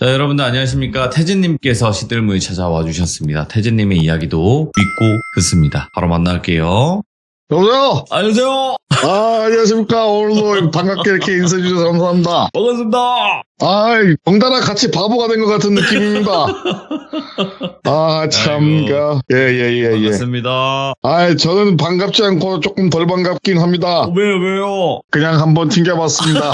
자, 여러분들 안녕하십니까. 태진님께서 시들무에 찾아와 주셨습니다. 태진님의 이야기도 믿고 듣습니다. 바로 만날게요. 여보세요? 안녕하세요. 안녕하십니까. 오늘도 반갑게 이렇게 인사해주셔서 감사합니다. 반갑습니다. 덩달아 같이 바보가 된 것 같은 느낌입니다. 반갑습니다. 저는 반갑지 않고 조금 덜 반갑긴 합니다. 왜요? 그냥 한번 튕겨봤습니다.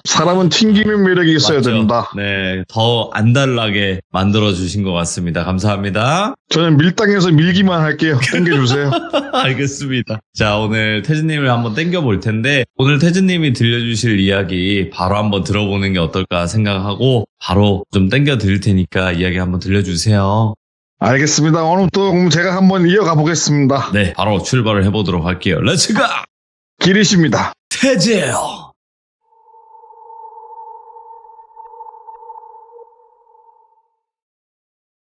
사람은 튕기는 매력이 있어야 맞죠? 됩니다. 네, 더 안달나게 만들어주신 것 같습니다. 감사합니다. 저는 밀당해서 밀기만 할게요. 땡겨주세요. 알겠습니다. 자, 오늘 태진님을 한번 땡겨볼 텐데, 오늘 태진님이 들려주실 이야기 바로 한번 들어보는 게 어떨까 생각하고, 바로 좀 땡겨 드릴 테니까 이야기 한번 들려주세요. 알겠습니다. 오늘부터 그럼 제가 한번 이어가 보겠습니다. 네, 바로 출발을 해보도록 할게요. 렛츠고! 기리십니다. 태진!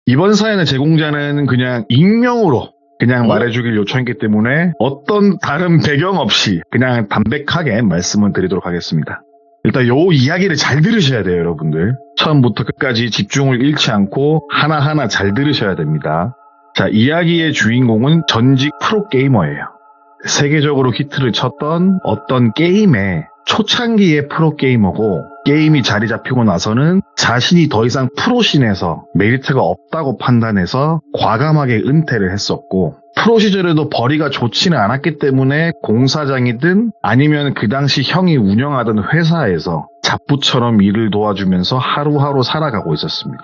이번 사연의 제공자는 그냥 익명으로 그냥 말해주길 요청했기 때문에 어떤 다른 배경 없이 그냥 담백하게 말씀을 드리도록 하겠습니다. 일단 요 이야기를 잘 들으셔야 돼요, 여러분들. 처음부터 끝까지 집중을 잃지 않고 하나하나 잘 들으셔야 됩니다. 자, 이야기의 주인공은 전직 프로게이머예요. 세계적으로 히트를 쳤던 어떤 게임의 초창기의 프로게이머고, 게임이 자리 잡히고 나서는 자신이 더 이상 프로씬에서 메리트가 없다고 판단해서 과감하게 은퇴를 했었고, 프로 시절에도 벌이가 좋지는 않았기 때문에 공사장이든 아니면 그 당시 형이 운영하던 회사에서 잡부처럼 일을 도와주면서 하루하루 살아가고 있었습니다.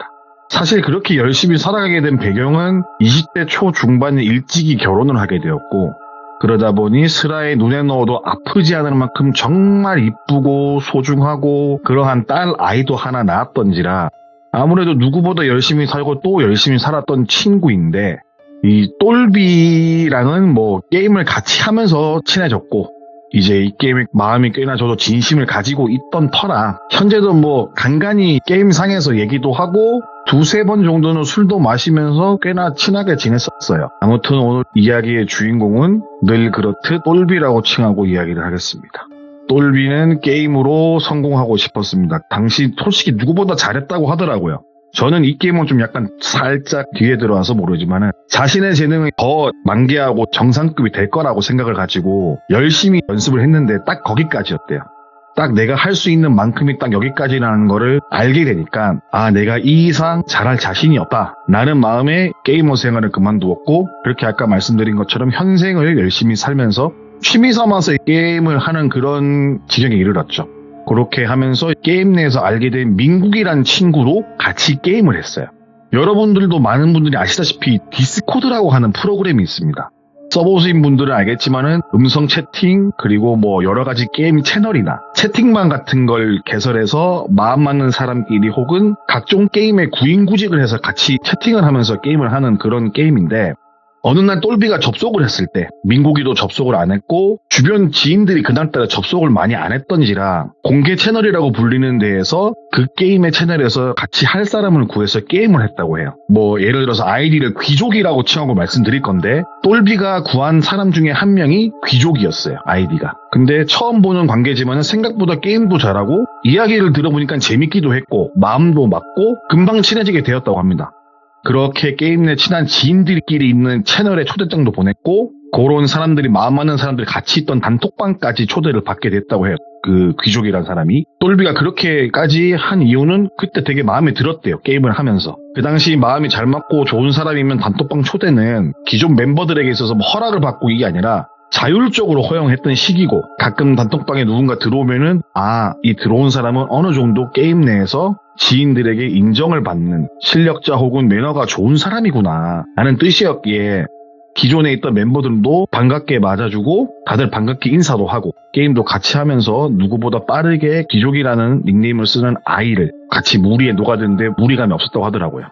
사실 그렇게 열심히 살아가게 된 배경은 20대 초중반에 일찍이 결혼을 하게 되었고, 그러다 보니 슬하에 눈에 넣어도 아프지 않을 만큼 정말 이쁘고 소중하고 그러한 딸 아이도 하나 낳았던지라 아무래도 누구보다 열심히 살고 또 열심히 살았던 친구인데, 이 똘비랑은 게임을 같이 하면서 친해졌고, 이제 이 게임에 마음이 꽤나 저도 진심을 가지고 있던 터라 현재도 간간히 게임상에서 얘기도 하고 두세 번 정도는 술도 마시면서 꽤나 친하게 지냈었어요. 아무튼 오늘 이야기의 주인공은 늘 그렇듯 똘비라고 칭하고 이야기를 하겠습니다. 똘비는 게임으로 성공하고 싶었습니다. 당시 솔직히 누구보다 잘했다고 하더라고요. 저는 이 게임은 좀 약간 살짝 뒤에 들어와서 모르지만은 자신의 재능이 더 만개하고 정상급이 될 거라고 생각을 가지고 열심히 연습을 했는데 딱 거기까지였대요. 딱 내가 할 수 있는 만큼이 딱 여기까지라는 거를 알게 되니까 내가 이 이상 잘할 자신이 없다 라는 마음에 게이머 생활을 그만두었고, 그렇게 아까 말씀드린 것처럼 현생을 열심히 살면서 취미 삼아서 게임을 하는 그런 지경에 이르렀죠. 그렇게 하면서 게임 내에서 알게 된 민국이란 친구로 같이 게임을 했어요. 여러분들도 많은 분들이 아시다시피 디스코드라고 하는 프로그램이 있습니다. 써보신 분들은 알겠지만은 음성 채팅 그리고 여러 가지 게임 채널이나 채팅방 같은 걸 개설해서 마음 맞는 사람끼리 혹은 각종 게임에 구인구직을 해서 같이 채팅을 하면서 게임을 하는 그런 게임인데, 어느 날 똘비가 접속을 했을 때 민국이도 접속을 안 했고 주변 지인들이 그날따라 접속을 많이 안 했던지라 공개 채널이라고 불리는 데에서 그 게임의 채널에서 같이 할 사람을 구해서 게임을 했다고 해요. 예를 들어서 아이디를 귀족이라고 칭하고 말씀드릴 건데, 똘비가 구한 사람 중에 한 명이 귀족이었어요, 아이디가. 근데 처음 보는 관계지만 생각보다 게임도 잘하고 이야기를 들어보니까 재밌기도 했고 마음도 맞고 금방 친해지게 되었다고 합니다. 그렇게 게임 내 친한 지인들끼리 있는 채널에 초대장도 보냈고, 그런 사람들이 마음 맞는 사람들이 같이 있던 단톡방까지 초대를 받게 됐다고 해요. 그 귀족이란 사람이. 똘비가 그렇게까지 한 이유는 그때 되게 마음에 들었대요, 게임을 하면서. 그 당시 마음이 잘 맞고 좋은 사람이면 단톡방 초대는 기존 멤버들에게 있어서 허락을 받고 이게 아니라 자율적으로 허용했던 시기고, 가끔 단톡방에 누군가 들어오면은 이 들어온 사람은 어느 정도 게임 내에서 지인들에게 인정을 받는 실력자 혹은 매너가 좋은 사람이구나 라는 뜻이었기에 기존에 있던 멤버들도 반갑게 맞아주고 다들 반갑게 인사도 하고 게임도 같이 하면서 누구보다 빠르게 귀족이라는 닉네임을 쓰는 아이를 같이 무리에 녹아드는데 무리감이 없었다고 하더라고요.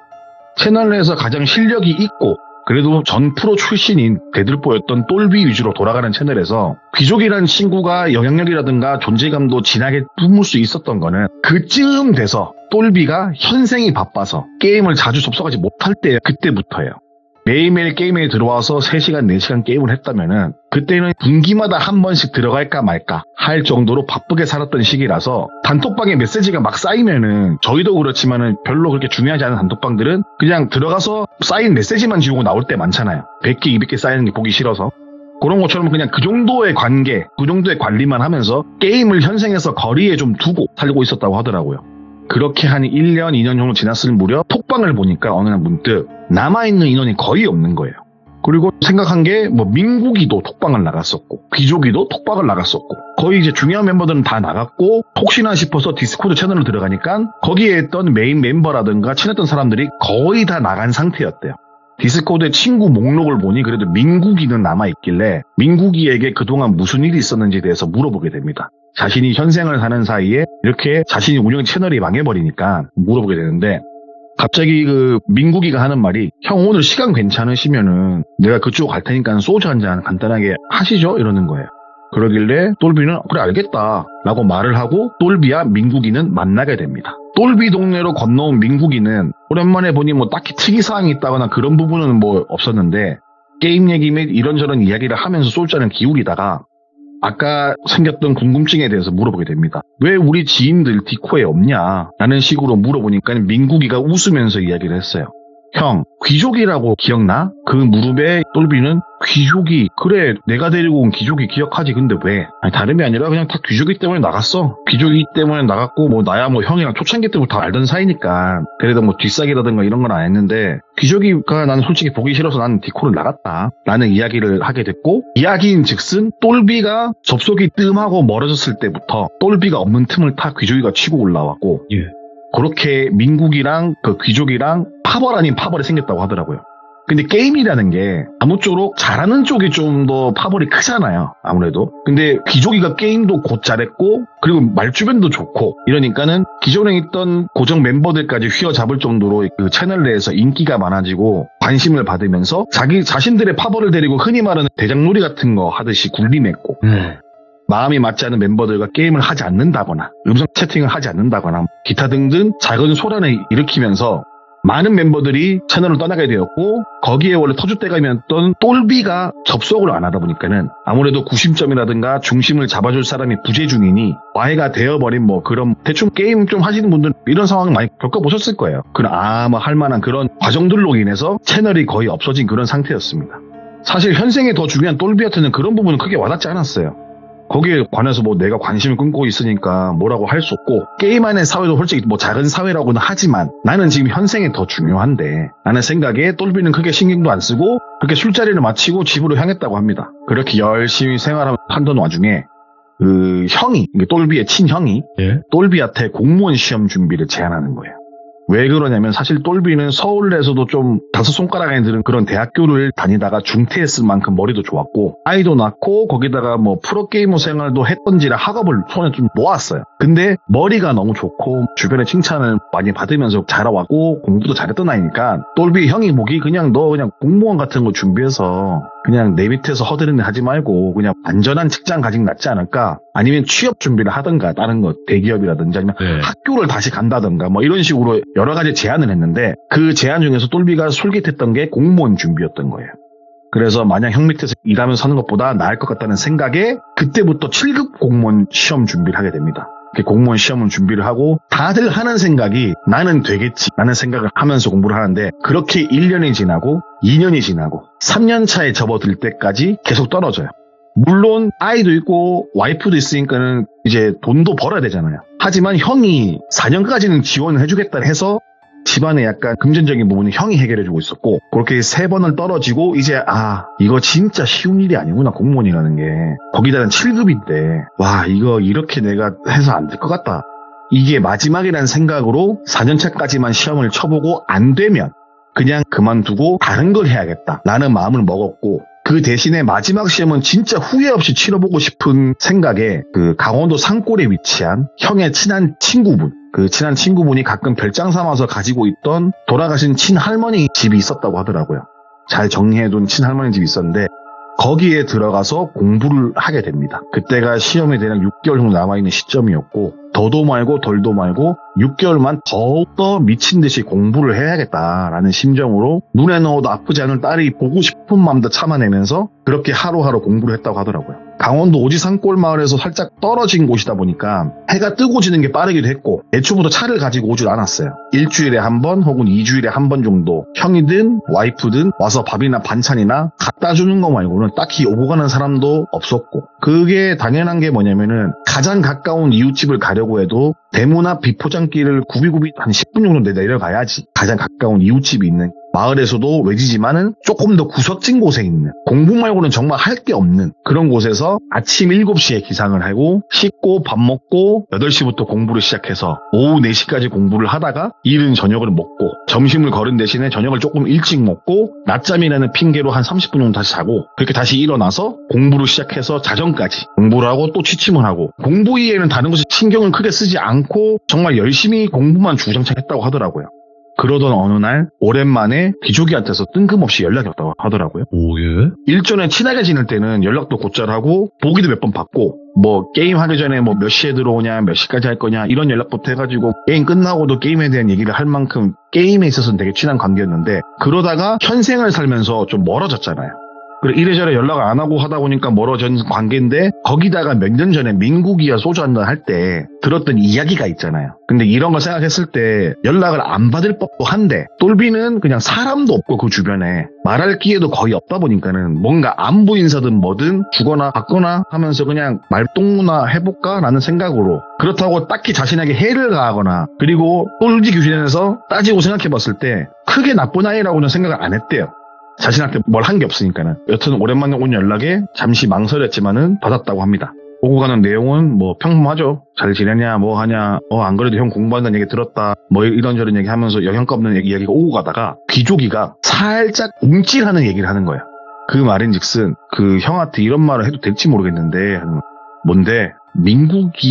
채널 내에서 가장 실력이 있고 그래도 전 프로 출신인 대들보였던 똘비 위주로 돌아가는 채널에서 귀족이라는 친구가 영향력이라든가 존재감도 진하게 뿜을 수 있었던 거는 그쯤 돼서 똘비가 현생이 바빠서 게임을 자주 접속하지 못할 때 그때부터예요. 매일매일 게임에 들어와서 3시간, 4시간 게임을 했다면은 그때는 분기마다 한 번씩 들어갈까 말까 할 정도로 바쁘게 살았던 시기라서 단톡방에 메시지가 막 쌓이면은 저희도 그렇지만은 별로 그렇게 중요하지 않은 단톡방들은 그냥 들어가서 쌓인 메시지만 지우고 나올 때 많잖아요. 100개, 200개 쌓이는 게 보기 싫어서. 그런 것처럼 그냥 그 정도의 관계, 그 정도의 관리만 하면서 게임을 현생에서 거리에 좀 두고 살고 있었다고 하더라고요. 그렇게 한 1년, 2년 정도 지났을 무렵 톡방을 보니까 어느 날 문득 남아있는 인원이 거의 없는 거예요. 그리고 생각한 게 뭐 민국이도 톡방을 나갔었고 귀족이도 톡방을 나갔었고 거의 이제 중요한 멤버들은 다 나갔고 혹시나 싶어서 디스코드 채널로 들어가니까 거기에 있던 메인 멤버라든가 친했던 사람들이 거의 다 나간 상태였대요. 디스코드의 친구 목록을 보니 그래도 민국이는 남아있길래 민국이에게 그동안 무슨 일이 있었는지에 대해서 물어보게 됩니다. 자신이 현생을 사는 사이에 이렇게 자신이 운영 채널이 망해버리니까 물어보게 되는데 갑자기 그 민국이가 하는 말이 형 오늘 시간 괜찮으시면은 내가 그쪽 갈 테니까 소주 한잔 간단하게 하시죠? 이러는 거예요. 그러길래 똘비는 그래 알겠다 라고 말을 하고 똘비와 민국이는 만나게 됩니다. 똘비 동네로 건너온 민국이는 오랜만에 보니 뭐 딱히 특이사항이 있다거나 그런 부분은 뭐 없었는데 게임 얘기 및 이런저런 이야기를 하면서 소주잔을 기울이다가 아까 생겼던 궁금증에 대해서 물어보게 됩니다. 왜 우리 지인들 디코에 없냐? 라는 식으로 물어보니까 민국이가 웃으면서 이야기를 했어요. 형, 귀족이라고 기억나? 그 무릎에 똘비는 귀족이, 그래 내가 데리고 온 귀족이 기억하지. 근데 왜? 아니, 다름이 아니라 그냥 다 귀족이 때문에 나갔어. 귀족이 때문에 나갔고 뭐 나야 뭐 형이랑 초창기 때부터 다 알던 사이니까 그래도 뭐 뒷사기라든가 이런 건 안 했는데 귀족이가 나는 솔직히 보기 싫어서 나는 디코를 나갔다 라는 이야기를 하게 됐고 이야기인 즉슨 똘비가 접속이 뜸하고 멀어졌을 때부터 똘비가 없는 틈을 타 귀족이가 치고 올라왔고 그렇게 민국이랑 그 귀족이랑 파벌 아닌 파벌이 생겼다고 하더라고요. 근데 게임이라는 게 아무쪼록 잘하는 쪽이 좀 더 파벌이 크잖아요. 아무래도. 근데 귀족이가 게임도 곧 잘했고 그리고 말주변도 좋고 이러니까는 기존에 있던 고정 멤버들까지 휘어잡을 정도로 그 채널 내에서 인기가 많아지고 관심을 받으면서 자기 자신들의 파벌을 데리고 흔히 말하는 대장놀이 같은 거 하듯이 군림했고 마음이 맞지 않는 멤버들과 게임을 하지 않는다거나 음성 채팅을 하지 않는다거나 기타 등등 작은 소란을 일으키면서 많은 멤버들이 채널을 떠나게 되었고 거기에 원래 터줏대감이었던 똘비가 접속을 안 하다 보니까는 아무래도 구심점이라든가 중심을 잡아줄 사람이 부재 중이니 와해가 되어버린 뭐 그런 대충 게임 좀 하시는 분들 이런 상황 많이 겪어보셨을 거예요. 그런 뭐 할 만한 그런 과정들로 인해서 채널이 거의 없어진 그런 상태였습니다. 사실 현생에 더 중요한 똘비한테는 그런 부분은 크게 와닿지 않았어요. 거기에 관해서 뭐 내가 관심을 끊고 있으니까 뭐라고 할 수 없고 게임 안의 사회도 솔직히 뭐 작은 사회라고는 하지만 나는 지금 현생이 더 중요한데 라는 생각에 똘비는 크게 신경도 안 쓰고 그렇게 술자리를 마치고 집으로 향했다고 합니다. 그렇게 열심히 생활하던 와중에 그 형이 똘비의 친형이 똘비한테 공무원 시험 준비를 제안하는 거예요. 왜 그러냐면 사실 똘비는 서울에서도 좀 다섯 손가락 안에 드는 그런 대학교를 다니다가 중퇴했을 만큼 머리도 좋았고 아이도 낳고 거기다가 뭐 프로게이머 생활도 했던지라 학업을 손에 좀 놓았어요. 근데 머리가 너무 좋고 주변의 칭찬을 많이 받으면서 자라왔고 공부도 잘했던 아이니까 똘비 형이 보기 그냥 너 그냥 공무원 같은 거 준비해서 그냥 내 밑에서 허드렛 하지 말고 그냥 안전한 직장 가지는 낫지 않을까? 아니면 취업 준비를 하든가 다른 거 대기업이라든지 아니면 학교를 다시 간다든가 뭐 이런 식으로 여러 가지 제안을 했는데 그 제안 중에서 똘비가 솔깃했던 게 공무원 준비였던 거예요. 그래서 마냥 형 밑에서 일하면서 사는 것보다 나을 것 같다는 생각에 그때부터 7급 공무원 시험 준비를 하게 됩니다. 공무원 시험을 준비를 하고 다들 하는 생각이 나는 되겠지 라는 생각을 하면서 공부를 하는데 그렇게 1년이 지나고 2년이 지나고 3년 차에 접어들 때까지 계속 떨어져요. 물론 아이도 있고 와이프도 있으니까는 이제 돈도 벌어야 되잖아요. 하지만 형이 4년까지는 지원을 해주겠다 해서 집안에 약간 금전적인 부분은 형이 해결해주고 있었고 그렇게 3번을 떨어지고 이제 이거 진짜 쉬운 일이 아니구나 공무원이라는 게 거기다는 7급인데 와 이거 이렇게 내가 해서 안 될 것 같다. 이게 마지막이라는 생각으로 4년차까지만 시험을 쳐보고 안 되면 그냥 그만두고 다른 걸 해야겠다 라는 마음을 먹었고 그 대신에 마지막 시험은 진짜 후회 없이 치러보고 싶은 생각에 그 강원도 산골에 위치한 형의 친한 친구분 그 친한 친구분이 가끔 별장 삼아서 가지고 있던 돌아가신 친할머니 집이 있었다고 하더라고요. 잘 정리해둔 친할머니 집이 있었는데 거기에 들어가서 공부를 하게 됩니다. 그때가 시험에 대략 6개월 정도 남아있는 시점이었고 더도 말고 덜도 말고 6개월만 더욱더 미친 듯이 공부를 해야겠다라는 심정으로 눈에 넣어도 아프지 않은 딸이 보고 싶은 마음도 참아내면서 그렇게 하루하루 공부를 했다고 하더라고요. 강원도 오지 산골 마을에서 살짝 떨어진 곳이다 보니까 해가 뜨고 지는 게 빠르기도 했고 애초부터 차를 가지고 오질 않았어요. 일주일에 한 번 혹은 2주일에 한 번 정도 형이든 와이프든 와서 밥이나 반찬이나 갖다 주는 거 말고는 딱히 오고 가는 사람도 없었고 그게 당연한 게 뭐냐면은 가장 가까운 이웃집을 가려고 해도 대문 앞 비포장길을 굽이굽이 한 10분 정도 내려가야지 가장 가까운 이웃집이 있는 마을에서도 외지지만은 조금 더 구석진 곳에 있는 공부 말고는 정말 할 게 없는 그런 곳에서 아침 7시에 기상을 하고 씻고 밥 먹고 8시부터 공부를 시작해서 오후 4시까지 공부를 하다가 이른 저녁을 먹고 점심을 거른 대신에 저녁을 조금 일찍 먹고 낮잠이라는 핑계로 한 30분 정도 다시 자고 그렇게 다시 일어나서 공부를 시작해서 자정까지 공부를 하고 또 취침을 하고 공부 이외에는 다른 것에 신경을 크게 쓰지 않고 정말 열심히 공부만 주구장창 했다고 하더라고요. 그러던 어느 날 오랜만에 귀족이한테서 뜬금없이 연락이 왔다고 하더라고요. 오, 예? 일전에 친하게 지낼 때는 연락도 곧잘 하고 보기도 몇 번 받고 뭐 게임 하기 전에 뭐 몇 시에 들어오냐 몇 시까지 할 거냐 이런 연락부터 해가지고 게임 끝나고도 게임에 대한 얘기를 할 만큼 게임에 있어서는 되게 친한 관계였는데 그러다가 현생을 살면서 좀 멀어졌잖아요. 그리고 이래저래 연락을 안 하고 하다 보니까 멀어진 관계인데 거기다가 몇 년 전에 민국이와 소주 한잔 할 때 들었던 이야기가 있잖아요. 근데 이런 걸 생각했을 때 연락을 안 받을 법도 한데 똘비는 그냥 사람도 없고 그 주변에 말할 기회도 거의 없다 보니까는 뭔가 안부 인사든 뭐든 주거나 받거나 하면서 그냥 말동무나 해볼까 라는 생각으로 그렇다고 딱히 자신에게 해를 가하거나 그리고 똘지 기준에서 따지고 생각해봤을 때 크게 나쁜 아이라고는 생각을 안 했대요. 자신한테 뭘 한 게 없으니까는. 여튼 오랜만에 온 연락에 잠시 망설였지만은 받았다고 합니다. 오고 가는 내용은 뭐 평범하죠. 잘 지내냐 뭐 하냐 안 그래도 형 공부한다는 얘기 들었다 뭐 이런저런 얘기 하면서 영향가 없는 이야기가 오고 가다가 귀족이가 살짝 움찔하는 얘기를 하는 거예요. 그 말인즉슨 그 형한테 이런 말을 해도 될지 모르겠는데 뭔데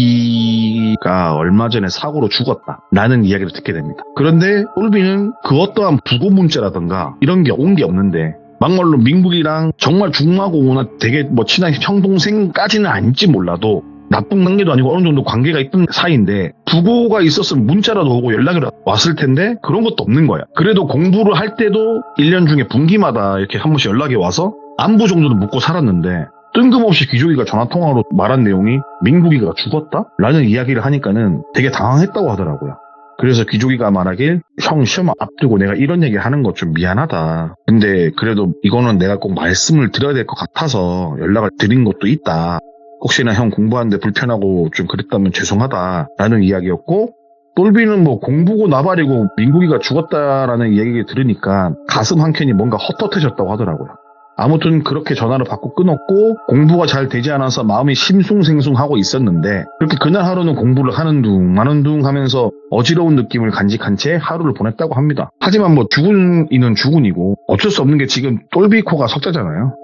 민국이가 얼마 전에 사고로 죽었다 라는 이야기를 듣게 됩니다. 그런데 똘비는 그 어떠한 부고 문자라던가 이런 게 온 게 없는데 막말로 민국이랑 정말 중마고나 되게 뭐 친한 형 동생까지는 아닐지 몰라도 나쁜 관계도 아니고 어느 정도 관계가 있던 사이인데 부고가 있었으면 문자라도 오고 연락이 왔을 텐데 그런 것도 없는 거야. 그래도 공부를 할 때도 1년 중에 분기마다 이렇게 한 번씩 연락이 와서 안부 정도는 묻고 살았는데 뜬금없이 귀족이가 전화통화로 말한 내용이 민국이가 죽었다? 라는 이야기를 하니까는 되게 당황했다고 하더라고요. 그래서 귀족이가 말하길 형 시험 앞두고 내가 이런 얘기 하는 거 좀 미안하다. 근데 그래도 이거는 내가 꼭 말씀을 드려야 될 것 같아서 연락을 드린 것도 있다. 혹시나 형 공부하는데 불편하고 좀 그랬다면 죄송하다 라는 이야기였고 똘비는 뭐 공부고 나발이고 민국이가 죽었다라는 이야기를 들으니까 가슴 한켠이 뭔가 헛헛해졌다고 하더라고요. 아무튼 그렇게 전화를 받고 끊었고 공부가 잘 되지 않아서 마음이 심숭생숭하고 있었는데 그렇게 그날 하루는 공부를 하는 둥 마는 둥 하면서 어지러운 느낌을 간직한 채 하루를 보냈다고 합니다. 하지만 뭐 죽은 이는 죽은이고 어쩔 수 없는 게 지금 똘비 코가 석자잖아요.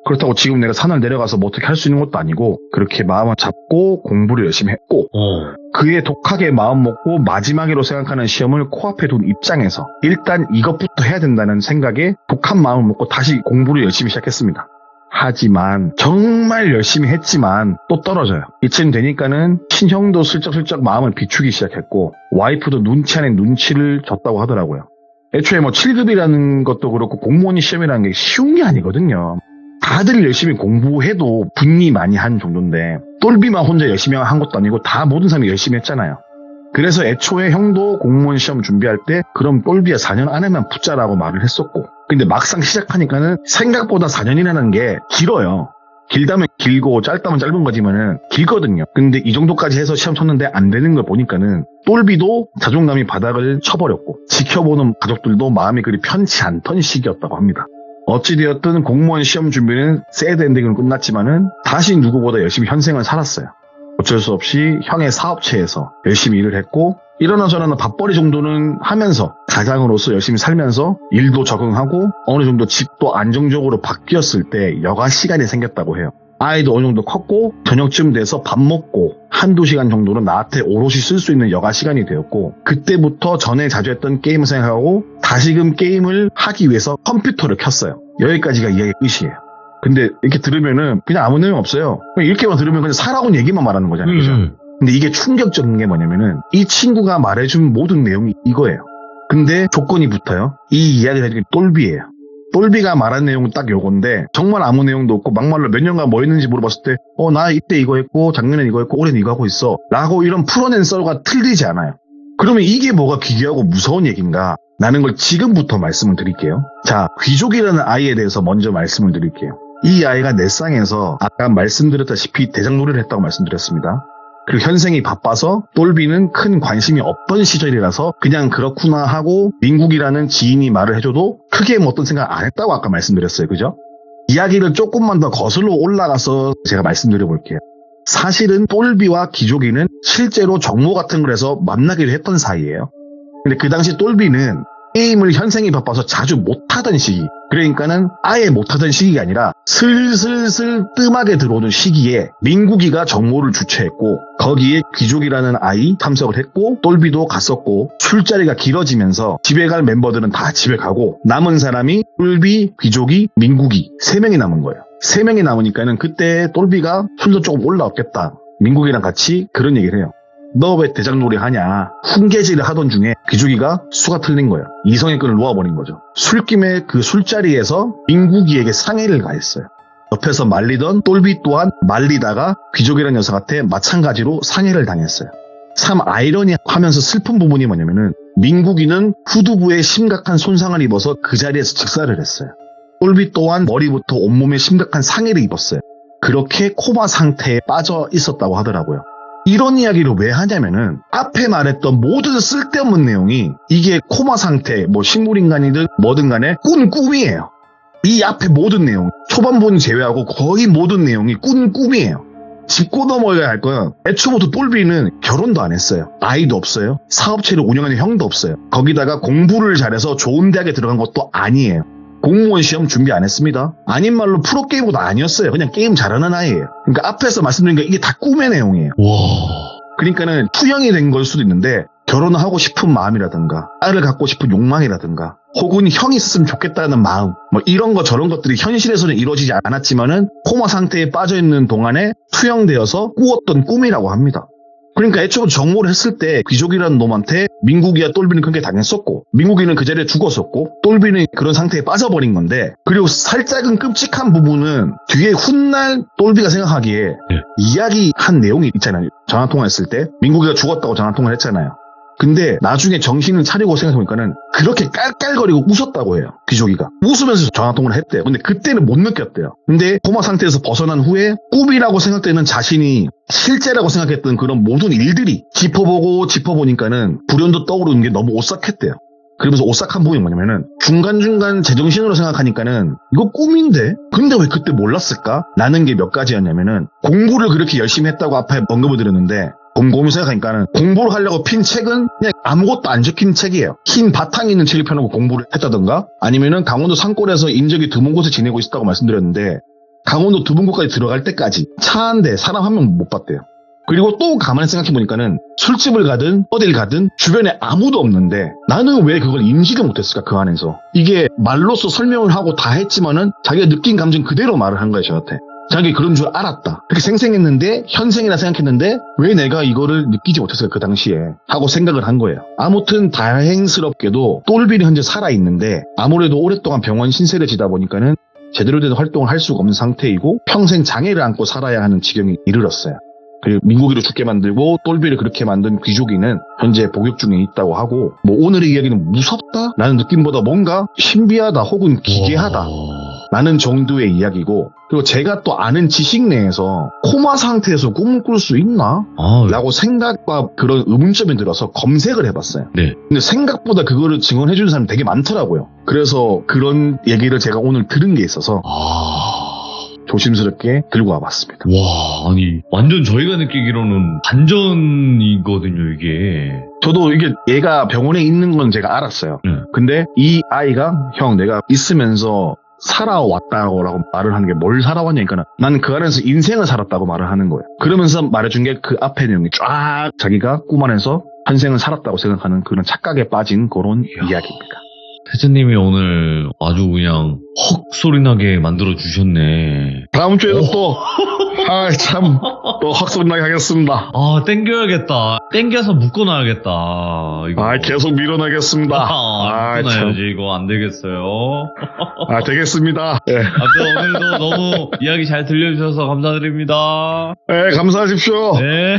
그렇다고 지금 내가 산을 내려가서 뭐 어떻게 할 수 있는 것도 아니고 그렇게 마음을 잡고 공부를 열심히 했고 그의 독하게 마음 먹고 마지막으로 생각하는 시험을 코앞에 둔 입장에서 일단 이것부터 해야 된다는 생각에 독한 마음을 먹고 다시 공부를 열심히 시작했습니다. 하지만 정말 열심히 했지만 또 떨어져요. 이쯤 되니까는 친형도 슬쩍슬쩍 마음을 비추기 시작했고 와이프도 눈치 아닌 눈치를 줬다고 하더라고요. 애초에 뭐 7급이라는 것도 그렇고 공무원 시험이라는 게 쉬운 게 아니거든요. 다들 열심히 공부해도 분리 많이 한 정도인데 똘비만 혼자 열심히 한 것도 아니고 다 모든 사람이 열심히 했잖아요. 그래서 애초에 형도 공무원 시험 준비할 때 그럼 똘비야 4년 안에만 붙자라고 말을 했었고 근데 막상 시작하니까는 생각보다 4년이라는 게 길어요. 길다면 길고 짧다면 짧은 거지만은 길거든요. 근데 이 정도까지 해서 시험 쳤는데 안 되는 걸 보니까는 똘비도 자존감이 바닥을 쳐버렸고 지켜보는 가족들도 마음이 그리 편치 않던 시기였다고 합니다. 어찌되었든 공무원 시험 준비는 새드 엔딩으로 끝났지만은 다시 누구보다 열심히 현생을 살았어요. 어쩔 수 없이 형의 사업체에서 열심히 일을 했고 이러나 저러나 밥벌이 정도는 하면서 가장으로서 열심히 살면서 일도 적응하고 어느 정도 집도 안정적으로 바뀌었을 때 여가 시간이 생겼다고 해요. 아이도 어느 정도 컸고 저녁쯤 돼서 밥 먹고 한두 시간 정도는 나한테 오롯이 쓸 수 있는 여가 시간이 되었고 그때부터 전에 자주 했던 게임을 생각하고 다시금 게임을 하기 위해서 컴퓨터를 켰어요. 여기까지가 이야기의 끝이에요. 근데 이렇게 들으면은 그냥 아무 내용 없어요. 그냥 이렇게만 들으면 그냥 살아온 얘기만 말하는 거잖아요. 그죠? 근데 이게 충격적인 게 뭐냐면은 이 친구가 말해준 모든 내용이 이거예요. 근데 조건이 붙어요. 이 이야기가 똘비예요. 똘비가 말한 내용은 딱 요건데 정말 아무 내용도 없고 막말로 몇 년간 뭐 했는지 물어봤을 때 나 이때 이거 했고 작년엔 이거 했고 올해는 이거 하고 있어 라고 이런 풀어낸 썰과 틀리지 않아요. 그러면 이게 뭐가 기괴하고 무서운 얘기인가 라는 걸 지금부터 말씀을 드릴게요. 자, 귀족이라는 아이에 대해서 먼저 말씀을 드릴게요. 이 아이가 내 쌍에서 아까 말씀드렸다시피 대장놀이를 했다고 말씀드렸습니다. 그리고 현생이 바빠서 똘비는 큰 관심이 없던 시절이라서 그냥 그렇구나 하고 민국이라는 지인이 말을 해줘도 크게 뭐 어떤 생각 안 했다고 아까 말씀드렸어요. 그죠? 이야기를 조금만 더 거슬러 올라가서 제가 말씀드려 볼게요. 사실은 똘비와 기족이는 실제로 정모 같은 걸 해서 만나기로 했던 사이예요. 근데 그 당시 똘비는 게임을 현생이 바빠서 자주 못하던 시기, 그러니까는 아예 못하던 시기가 아니라 슬슬슬 뜸하게 들어오는 시기에 민국이가 정모를 주최했고 거기에 귀족이라는 아이 참석을 했고 똘비도 갔었고 술자리가 길어지면서 집에 갈 멤버들은 다 집에 가고 남은 사람이 똘비, 귀족이, 민국이 3명이 남은 거예요. 3명이 남으니까는 그때 똘비가 술도 조금 올라왔겠다. 민국이랑 같이 그런 얘기를 해요. 너 왜 대장놀이 하냐. 훈계질을 하던 중에 귀족이가 수가 틀린 거예요. 이성의 끈을 놓아버린 거죠. 술김에 그 술자리에서 민국이에게 상해를 가했어요. 옆에서 말리던 똘비 또한 말리다가 귀족이라는 녀석한테 마찬가지로 상해를 당했어요. 참 아이러니하면서 슬픈 부분이 뭐냐면은 민국이는 후두부에 심각한 손상을 입어서 그 자리에서 즉사를 했어요. 똘비 또한 머리부터 온몸에 심각한 상해를 입었어요. 그렇게 코마 상태에 빠져 있었다고 하더라고요. 이런 이야기를 왜 하냐면은 앞에 말했던 모든 쓸데없는 내용이 이게 코마 상태, 뭐 식물인간이든 뭐든 간에 꿈이에요. 이 앞에 모든 내용, 초반부는 제외하고 거의 모든 내용이 꿈이에요. 짚고 넘어야 할 건 애초부터 똘비는 결혼도 안 했어요. 아이도 없어요. 사업체를 운영하는 형도 없어요. 거기다가 공부를 잘해서 좋은 대학에 들어간 것도 아니에요. 공무원 시험 준비 안 했습니다. 아닌 말로 프로게이머도 아니었어요. 그냥 게임 잘하는 아이예요. 그러니까 앞에서 말씀드린 게 이게 다 꿈의 내용이에요. 와. 그러니까는 투영이 된 걸 수도 있는데 결혼을 하고 싶은 마음이라든가 딸을 갖고 싶은 욕망이라든가 혹은 형이 있었으면 좋겠다는 마음 뭐 이런 거 저런 것들이 현실에서는 이루어지지 않았지만은 코마 상태에 빠져있는 동안에 투영되어서 꾸었던 꿈이라고 합니다. 그러니까 애초부터 정모를 했을 때 귀족이라는 놈한테 민국이와 똘비는 그렇게 당했었고 민국이는 그 자리에 죽었었고 똘비는 그런 상태에 빠져버린 건데 그리고 살짝은 끔찍한 부분은 뒤에 훗날 똘비가 생각하기에 이야기한 내용이 있잖아요. 전화통화했을 때 민국이가 죽었다고 전화통화를 했잖아요. 근데 나중에 정신을 차리고 생각해보니까는 그렇게 깔깔거리고 웃었다고 해요. 귀족이가 웃으면서 전화통화를 했대요. 근데 그때는 못 느꼈대요. 근데 코마 상태에서 벗어난 후에 꿈이라고 생각되는 자신이 실제라고 생각했던 그런 모든 일들이 짚어보니까는 불현도 떠오르는 게 너무 오싹했대요. 그러면서 오싹한 부분이 뭐냐면은 중간중간 제정신으로 생각하니까는 이거 꿈인데 근데 왜 그때 몰랐을까? 라는 게 몇 가지였냐면은 공부를 그렇게 열심히 했다고 앞에 언급을 드렸는데 곰곰이 생각하니까는 공부를 하려고 핀 책은 그냥 아무것도 안 적힌 책이에요. 흰 바탕이 있는 책을 펴놓고 공부를 했다던가 아니면은 강원도 산골에서 인적이 드문 곳에 지내고 있었다고 말씀드렸는데 강원도 드문 곳까지 들어갈 때까지 차 한 대 사람 한 명 못 봤대요. 그리고 또 가만히 생각해보니까는 술집을 가든 어딜 가든 주변에 아무도 없는데 나는 왜 그걸 인지를 못했을까 그 안에서. 이게 말로써 설명을 하고 다 했지만은 자기가 느낀 감정 그대로 말을 한 거예요 저한테. 자기 그런 줄 알았다. 그렇게 생생했는데 현생이라 생각했는데 왜 내가 이거를 느끼지 못했을까 그 당시에 하고 생각을 한 거예요. 아무튼 다행스럽게도 똘비는 현재 살아있는데 아무래도 오랫동안 병원 신세를 지다 보니까는 제대로 된 활동을 할 수가 없는 상태이고 평생 장애를 안고 살아야 하는 지경에 이르렀어요. 그리고 민국이를 죽게 만들고 똘비를 그렇게 만든 귀족이는 현재 복역 중에 있다고 하고 뭐 오늘의 이야기는 무섭다? 라는 느낌보다 뭔가 신비하다 혹은 기괴하다 라는 정도의 이야기고 그리고 제가 또 아는 지식 내에서 코마 상태에서 꿈을 꿀 수 있나? 라고 생각과 그런 의문점이 들어서 검색을 해봤어요. 네. 근데 생각보다 그거를 증언해주는 사람이 되게 많더라고요. 그래서 그런 얘기를 제가 오늘 들은 게 있어서 조심스럽게 들고 와봤습니다. 와, 아니 완전 저희가 느끼기로는 반전이거든요 이게. 저도 이게 얘가 병원에 있는 건 제가 알았어요. 근데 이 아이가 형 내가 있으면서 살아왔다고 말을 하는 게 뭘 살아왔냐니까 나는 그 안에서 인생을 살았다고 말을 하는 거예요. 그러면서 말해준 게 그 앞에 내용이 쫙 자기가 꿈 안에서 한 생을 살았다고 생각하는 그런 착각에 빠진 그런 이야기입니다. 태진님이 오늘 아주 그냥 헉 소리 나게 만들어 주셨네. 다음 주에도 또, 참, 또 확소리나게 하겠습니다. 아, 땡겨야겠다. 땡겨서 묶어놔야겠다. 이거. 계속 밀어내겠습니다. 묶어놔야지. 이거 안 되겠어요. 되겠습니다. 예. 아무튼 오늘도 너무 이야기 잘 들려주셔서 감사드립니다. 감사하십시오. 네.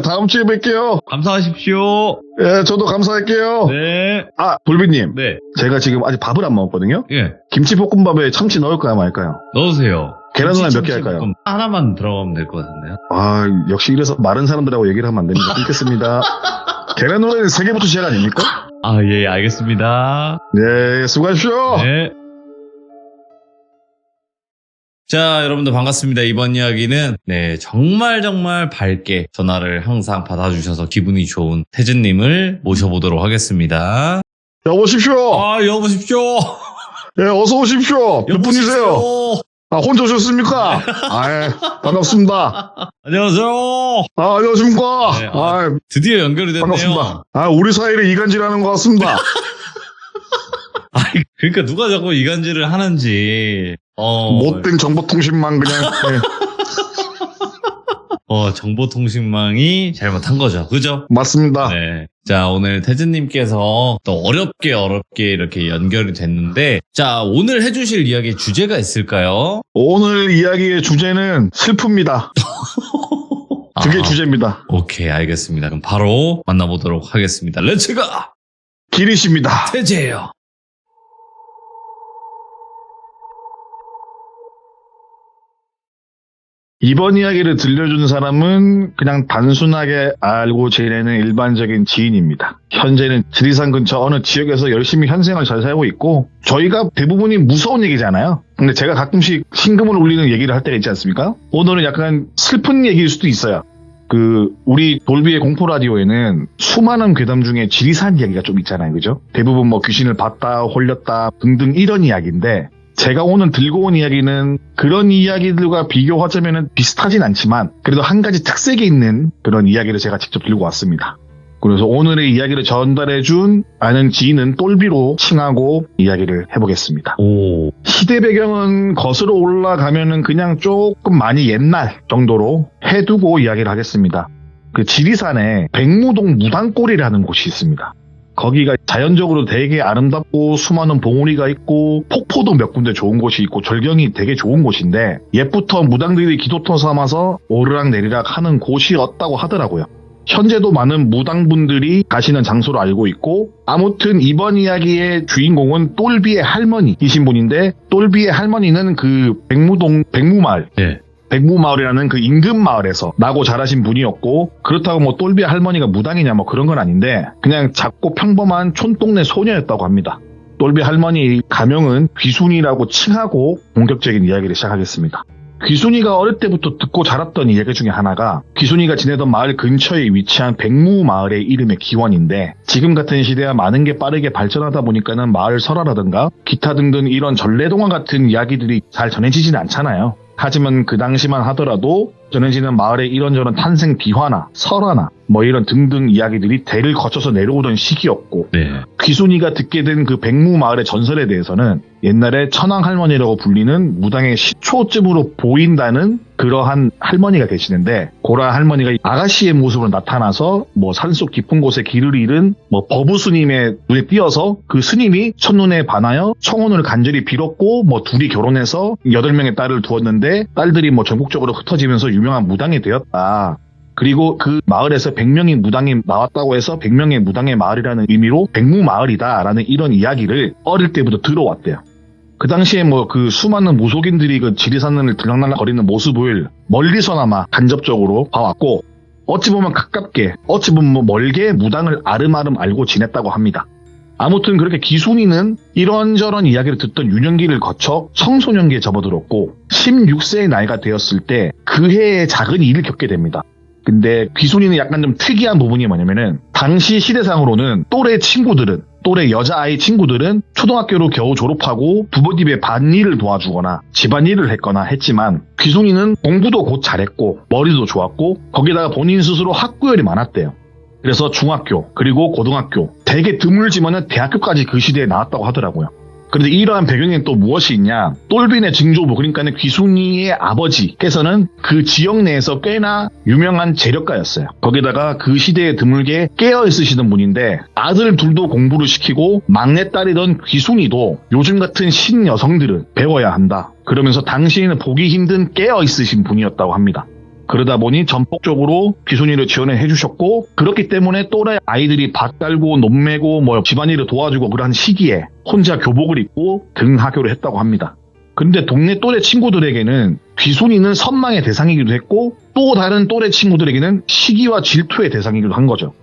다음 주에 뵐게요. 감사하십시오. 저도 감사할게요. 네. 돌비님. 네. 제가 지금 아직 밥을 안 먹었거든요. 예. 김치볶음밥에 참치 넣을까요, 말까요? 넣으세요. 계란 후라이 몇 개 할까요? 하나만 들어가면 될 것 같은데요. 역시 이래서 마른 사람들하고 얘기를 하면 안 됩니다. 끊겠습니다. 계란 후라이는 3개부터 시작 아닙니까? 예, 알겠습니다. 네, 수고하십시오. 네. 자, 여러분들 반갑습니다. 이번 이야기는 정말 밝게 전화를 항상 받아주셔서 기분이 좋은 태진님을 모셔보도록 하겠습니다. 여보십시오. 여보십시오. 네, 어서 오십시오. 몇 분이세요? 혼자 오셨습니까? 반갑습니다. 안녕하세요. 안녕하십니까? 네, 드디어 연결이 됐네요. 반갑습니다. 우리 사이를 이간질하는 것 같습니다. 그러니까 누가 자꾸 이간질을 하는지. 못된 정보통신망 그냥. 네. 정보통신망이 잘못한 거죠. 그죠? 맞습니다. 네. 자, 오늘 태진님께서 또 어렵게 이렇게 연결이 됐는데, 자, 오늘 해주실 이야기의 주제가 있을까요? 오늘 이야기의 주제는 슬픕니다. 그게 주제입니다. 오케이, 알겠습니다. 그럼 바로 만나보도록 하겠습니다. 렛츠가! 기리십니다. 태재예요. 이번 이야기를 들려준 사람은 그냥 단순하게 알고 지내는 일반적인 지인입니다. 현재는 지리산 근처 어느 지역에서 열심히 현생을 잘 살고 있고, 저희가 대부분이 무서운 얘기잖아요. 근데 제가 가끔씩 심금을 울리는 얘기를 할 때가 있지 않습니까? 오늘은 약간 슬픈 얘기일 수도 있어요. 우리 돌비의 공포라디오에는 수많은 괴담 중에 지리산 이야기가 좀 있잖아요. 그죠? 대부분 귀신을 봤다, 홀렸다 등등 이런 이야기인데, 제가 오늘 들고 온 이야기는 그런 이야기들과 비교하자면 비슷하진 않지만 그래도 한 가지 특색이 있는 그런 이야기를 제가 직접 들고 왔습니다. 그래서 오늘의 이야기를 전달해준 아는 지인은 똘비로 칭하고 이야기를 해보겠습니다. 시대 배경은 거슬러 올라가면은 그냥 조금 많이 옛날 정도로 해두고 이야기를 하겠습니다. 지리산에 백무동 무당골이라는 곳이 있습니다. 거기가 자연적으로 되게 아름답고 수많은 봉우리가 있고 폭포도 몇 군데 좋은 곳이 있고 절경이 되게 좋은 곳인데, 옛부터 무당들이 기도터 삼아서 오르락내리락 하는 곳이었다고 하더라고요. 현재도 많은 무당분들이 가시는 장소로 알고 있고, 아무튼 이번 이야기의 주인공은 똘비의 할머니이신 분인데, 똘비의 할머니는 백무동 백무마을, 백무마을이라는 인근 마을에서 나고 자라신 분이었고, 그렇다고 똘비의 할머니가 무당이냐 그런 건 아닌데 그냥 작고 평범한 촌동네 소녀였다고 합니다. 똘비 할머니 가명은 귀순이라고 칭하고 본격적인 이야기를 시작하겠습니다. 귀순이가 어릴 때부터 듣고 자랐던 이야기 중에 하나가, 귀순이가 지내던 마을 근처에 위치한 백무마을의 이름의 기원인데, 지금 같은 시대야 많은 게 빠르게 발전하다 보니까는 마을 설화라든가 기타 등등 이런 전래동화 같은 이야기들이 잘 전해지지는 않잖아요. 하지만 그 당시만 하더라도 전해지는 마을의 이런저런 탄생 비화나 설화나 이런 등등 이야기들이 대를 거쳐서 내려오던 시기였고, 귀순이가 듣게 된 백무마을의 전설에 대해서는 옛날에 천황할머니라고 불리는 무당의 시초쯤으로 보인다는 그러한 할머니가 계시는데, 고라 할머니가 아가씨의 모습으로 나타나서 산속 깊은 곳에 길을 잃은 버부 스님의 눈에 띄어서 그 스님이 첫눈에 반하여 청혼을 간절히 빌었고, 둘이 결혼해서 8명의 딸을 두었는데 딸들이 전국적으로 흩어지면서 유명한 무당이 되었다. 그리고 그 마을에서 100명의 무당이 나왔다고 해서 100명의 무당의 마을이라는 의미로 백무마을이다라는 이런 이야기를 어릴 때부터 들어왔대요. 그 당시에 수많은 무속인들이 지리산을 들락날락 거리는 모습을 멀리서나마 간접적으로 봐왔고, 어찌 보면 가깝게, 어찌 보면 멀게 무당을 아름아름 알고 지냈다고 합니다. 아무튼 그렇게 기순이는 이런저런 이야기를 듣던 유년기를 거쳐 청소년기에 접어들었고, 16세의 나이가 되었을 때 그 해에 작은 일을 겪게 됩니다. 근데 귀순이는 약간 좀 특이한 부분이 뭐냐면은, 당시 시대상으로는 또래 여자아이 친구들은 초등학교로 겨우 졸업하고 부모님의 밭일을 도와주거나 집안일을 했거나 했지만, 귀순이는 공부도 곧 잘했고 머리도 좋았고 거기다가 본인 스스로 학구열이 많았대요. 그래서 중학교 그리고 고등학교 되게 드물지만은 대학교까지 그 시대에 나왔다고 하더라고요. 그런데 이러한 배경에는 또 무엇이 있냐? 똘빈의 증조부 그러니까는 귀순이의 아버지께서는 그 지역 내에서 꽤나 유명한 재력가였어요. 거기다가 그 시대에 드물게 깨어 있으시던 분인데 아들 둘도 공부를 시키고 막내딸이던 귀순이도 요즘 같은 신여성들은 배워야 한다. 그러면서 당시에는 보기 힘든 깨어 있으신 분이었다고 합니다. 그러다 보니 전폭적으로 귀순이를 지원을 해주셨고 그렇기 때문에 또래 아이들이 밭 깔고 논 메고 뭐 집안일을 도와주고 그러한 시기에 혼자 교복을 입고 등하교를 했다고 합니다. 그런데 동네 또래 친구들에게는 귀순이는 선망의 대상이기도 했고 또 다른 또래 친구들에게는 시기와 질투의 대상이기도 한 거죠.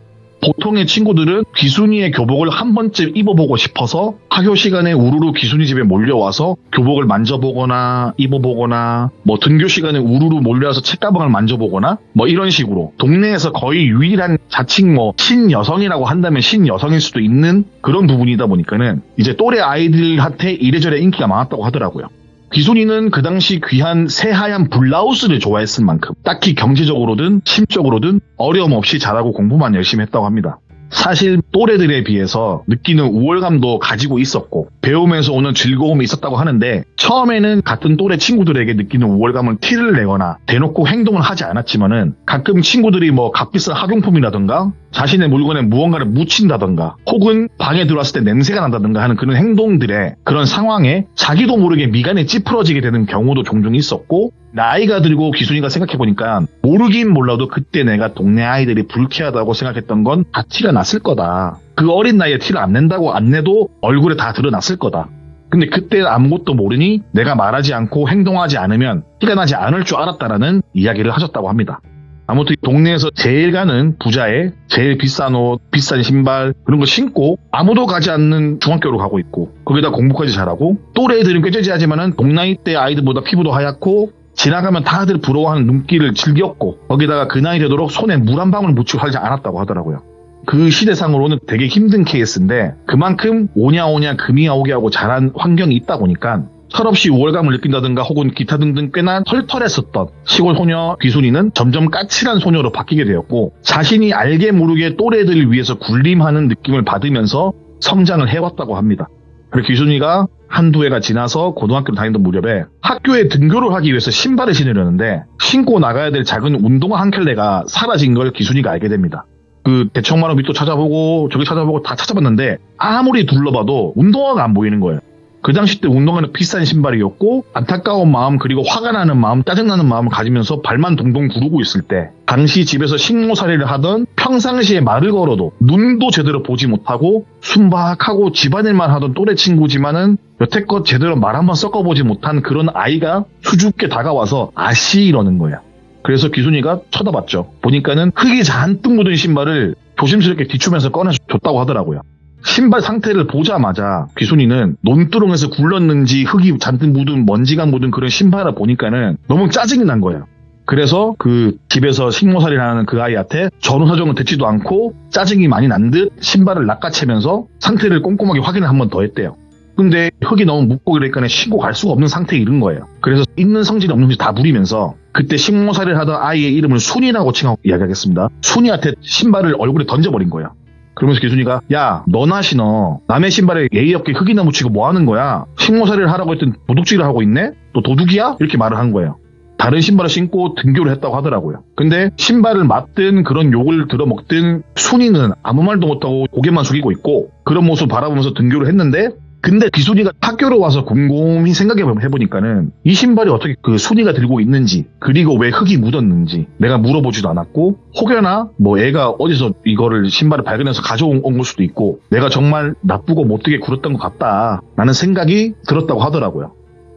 보통의 친구들은 귀순이의 교복을 한 번쯤 입어보고 싶어서 학교 시간에 우르르 귀순이 집에 몰려와서 교복을 만져보거나 입어보거나 뭐 등교 시간에 우르르 몰려와서 책가방을 만져보거나 뭐 이런 식으로 동네에서 거의 유일한 자칭 뭐 신여성이라고 한다면 신여성일 수도 있는 그런 부분이다 보니까는 이제 또래 아이들한테 이래저래 인기가 많았다고 하더라고요. 귀순이는 그 당시 귀한 새하얀 블라우스를 좋아했을 만큼 딱히 경제적으로든 심적으로든 어려움 없이 잘하고 공부만 열심히 했다고 합니다. 사실 또래들에 비해서 느끼는 우월감도 가지고 있었고 배우면서 오는 즐거움이 있었다고 하는데 처음에는 같은 또래 친구들에게 느끼는 우월감을 티를 내거나 대놓고 행동을 하지 않았지만은 가끔 친구들이 뭐 값비싼 학용품이라든가 자신의 물건에 무언가를 묻힌다든가 혹은 방에 들어왔을 때 냄새가 난다든가 하는 그런 행동들에 그런 상황에 자기도 모르게 미간이 찌푸러지게 되는 경우도 종종 있었고 나이가 들고 귀순이가 생각해보니까 모르긴 몰라도 그때 내가 동네 아이들이 불쾌하다고 생각했던 건 다 티가 났을 거다. 그 어린 나이에 티를 안 낸다고 안 내도 얼굴에 다 드러났을 거다. 근데 그때 아무것도 모르니 내가 말하지 않고 행동하지 않으면 티가 나지 않을 줄 알았다라는 이야기를 하셨다고 합니다. 아무튼 동네에서 제일 가는 부자의 제일 비싼 옷, 비싼 신발 그런 거 신고 아무도 가지 않는 중학교로 가고 있고 거기다 공부까지 잘하고 또래 애들은 꾀죄죄하지만은 동나이 때 아이들보다 피부도 하얗고 지나가면 다들 부러워하는 눈길을 즐겼고 거기다가 그 나이 되도록 손에 물 한 방울 묻히고 하지 않았다고 하더라고요. 그 시대상으로는 되게 힘든 케이스인데 그만큼 오냐오냐 금이야 오게 하고 자란 환경이 있다 보니까 철없이 우월감을 느낀다든가 혹은 기타 등등 꽤나 털털했었던 시골 소녀 귀순이는 점점 까칠한 소녀로 바뀌게 되었고 자신이 알게 모르게 또래들을 위해서 군림하는 느낌을 받으면서 성장을 해왔다고 합니다. 그리고 귀순이가 한두 해가 지나서 고등학교를 다니던 무렵에 학교에 등교를 하기 위해서 신발을 신으려는데 신고 나가야 될 작은 운동화 한 켤레가 사라진 걸 귀순이가 알게 됩니다. 그 대청마루 밑도 찾아보고 저기 찾아보고 다 찾아봤는데 아무리 둘러봐도 운동화가 안 보이는 거예요. 그 당시 때 운동화는 비싼 신발이었고 안타까운 마음 그리고 화가 나는 마음 짜증나는 마음을 가지면서 발만 동동 구르고 있을 때 당시 집에서 식모살이를 하던 평상시에 말을 걸어도 눈도 제대로 보지 못하고 순박하고 집안일만 하던 또래 친구지만은 여태껏 제대로 말 한번 섞어보지 못한 그런 아이가 수줍게 다가와서 아씨 이러는 거야. 그래서 귀순이가 쳐다봤죠. 보니까는 흙이 잔뜩 묻은 신발을 조심스럽게 뒤추면서 꺼내줬다고 하더라고요. 신발 상태를 보자마자 귀순이는 논두렁에서 굴렀는지 흙이 잔뜩 묻은 먼지가 묻은 그런 신발을 보니까는 너무 짜증이 난 거예요. 그래서 그 집에서 식모살이를 하는 그 아이한테 전후사정을 듣지도 않고 짜증이 많이 난 듯 신발을 낚아채면서 상태를 꼼꼼하게 확인을 한 번 더 했대요. 근데 흙이 너무 묻고 이러니까 신고 갈 수가 없는 상태에 이른 거예요. 그래서 있는 성질이 없는지 다 부리면서 그때 식모살이를 하던 아이의 이름을 순이라고 칭하고 이야기하겠습니다. 순이한테 신발을 얼굴에 던져버린 거예요. 그러면서 귀순이가 야 너나 신어 남의 신발에 예의 없게 흙이나 묻히고 뭐 하는 거야? 식모살이를 하라고 했더니 도둑질을 하고 있네? 너 도둑이야? 이렇게 말을 한 거예요. 다른 신발을 신고 등교를 했다고 하더라고요. 근데 신발을 맞든 그런 욕을 들어먹든 순이는 아무 말도 못하고 고개만 숙이고 있고 그런 모습을 바라보면서 등교를 했는데 근데 귀순이가 학교로 와서 곰곰이 생각해보니까는 이 신발이 어떻게 그 순이가 들고 있는지 그리고 왜 흙이 묻었는지 내가 물어보지도 않았고 혹여나 뭐 애가 어디서 이거를 신발을 발견해서 가져온 걸 수도 있고 내가 정말 나쁘고 못되게 굴었던 것 같다 라는 생각이 들었다고 하더라고요.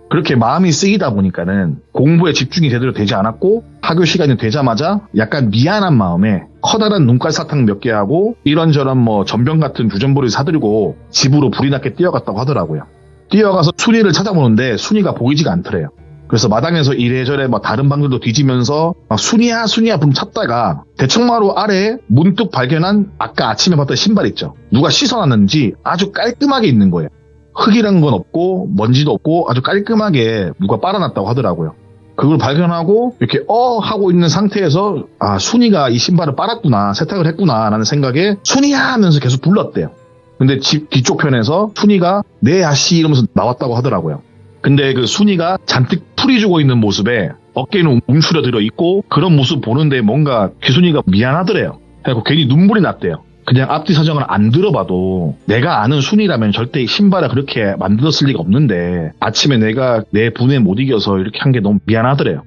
그렇게 마음이 쓰이다 보니까는 공부에 집중이 제대로 되지 않았고 학교 시간이 되자마자 약간 미안한 마음에 커다란 눈깔 사탕 몇 개 하고 이런저런 뭐 전병 같은 주전부리를 사들고 집으로 불이 났게 뛰어갔다고 하더라고요. 뛰어가서 순이를 찾아보는데 순이가 보이지가 않더래요. 그래서 마당에서 이래저래 뭐 다른 방들도 뒤지면서 막 순이야 붕 찾다가 대청마루 아래에 문득 발견한 아까 아침에 봤던 신발 있죠. 누가 씻어놨는지 아주 깔끔하게 있는 거예요. 흙이란 건 없고 먼지도 없고 아주 깔끔하게 누가 빨아놨다고 하더라고요. 그걸 발견하고 이렇게 하고 있는 상태에서 순이가 이 신발을 빨았구나, 세탁을 했구나 라는 생각에 순이야 하면서 계속 불렀대요. 근데 집 뒤쪽 편에서 순이가 네 아씨 이러면서 나왔다고 하더라고요. 근데 그 순이가 잔뜩 풀이 주고 있는 모습에 어깨는 움츠려들어 있고 그런 모습 보는데 뭔가 귀순이가 미안하더래요. 그래서 괜히 눈물이 났대요. 그냥 앞뒤 사정을 안 들어봐도 내가 아는 순이라면 절대 신발을 그렇게 만들었을 리가 없는데 아침에 내가 내 분에 못 이겨서 이렇게 한 게 너무 미안하더래요.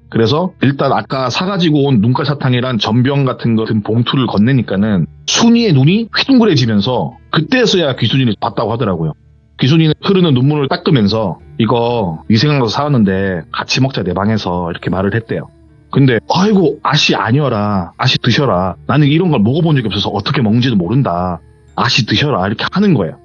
그래서 일단 아까 사가지고 온 눈가 사탕이란 전병 같은 거 든 봉투를 건네니까는 순이의 눈이 휘둥그레지면서 그때서야 귀순이를 봤다고 하더라고요. 귀순이는 흐르는 눈물을 닦으면서 이거 네 생각나서 사왔는데 같이 먹자 내 방에서 이렇게 말을 했대요. 근데 아이고 아씨 아니어라, 아씨 드셔라, 나는 이런 걸 먹어본 적이 없어서 어떻게 먹는지도 모른다, 아씨 드셔라 이렇게 하는 거예요.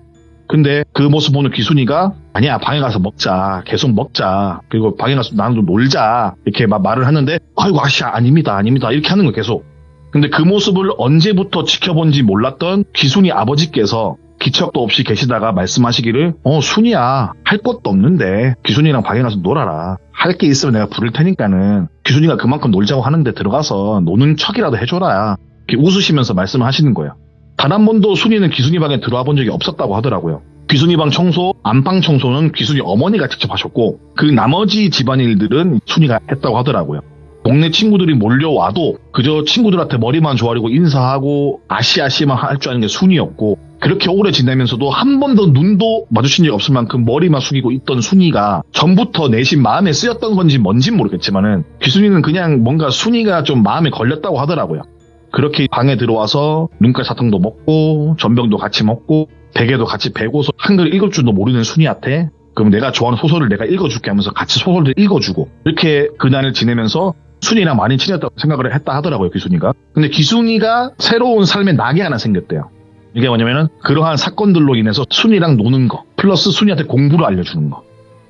근데 그 모습 보는 귀순이가 아니야 방에 가서 먹자, 계속 먹자, 그리고 방에 가서 나는 좀 놀자 이렇게 막 말을 하는데 아이고 아씨 아닙니다 이렇게 하는 거예요 계속. 근데 그 모습을 언제부터 지켜본지 몰랐던 귀순이 아버지께서 기척도 없이 계시다가 말씀하시기를 순이야 할 것도 없는데 귀순이랑 방에 가서 놀아라, 할 게 있으면 내가 부를 테니까는 귀순이가 그만큼 놀자고 하는데 들어가서 노는 척이라도 해줘라 이렇게 웃으시면서 말씀을 하시는 거예요. 단 한 번도 순이는 귀순이 방에 들어와 본 적이 없었다고 하더라고요. 귀순이 방 청소, 안방 청소는 귀순이 어머니가 직접 하셨고 그 나머지 집안일들은 순이가 했다고 하더라고요. 동네 친구들이 몰려와도 그저 친구들한테 머리만 조아리고 인사하고 아시아시만 할 줄 아는 게 순이었고 그렇게 오래 지내면서도 한 번도 눈도 마주친 적이 없을 만큼 머리만 숙이고 있던 순이가 전부터 내심 마음에 쓰였던 건지 뭔진 모르겠지만은 귀순이는 그냥 뭔가 순이가 좀 마음에 걸렸다고 하더라고요. 그렇게 방에 들어와서 눈깔 사탕도 먹고 전병도 같이 먹고 베개도 같이 베고서 한글 읽을 줄도 모르는 순이한테 그럼 내가 좋아하는 소설을 내가 읽어줄게 하면서 같이 소설을 읽어주고 이렇게 그날을 지내면서 순이랑 많이 친했다고 생각을 했다 하더라고요, 귀순이가. 근데 귀순이가 새로운 삶의 낙이 하나 생겼대요. 이게 뭐냐면은 그러한 사건들로 인해서 순이랑 노는 거 플러스 순이한테 공부를 알려주는 거.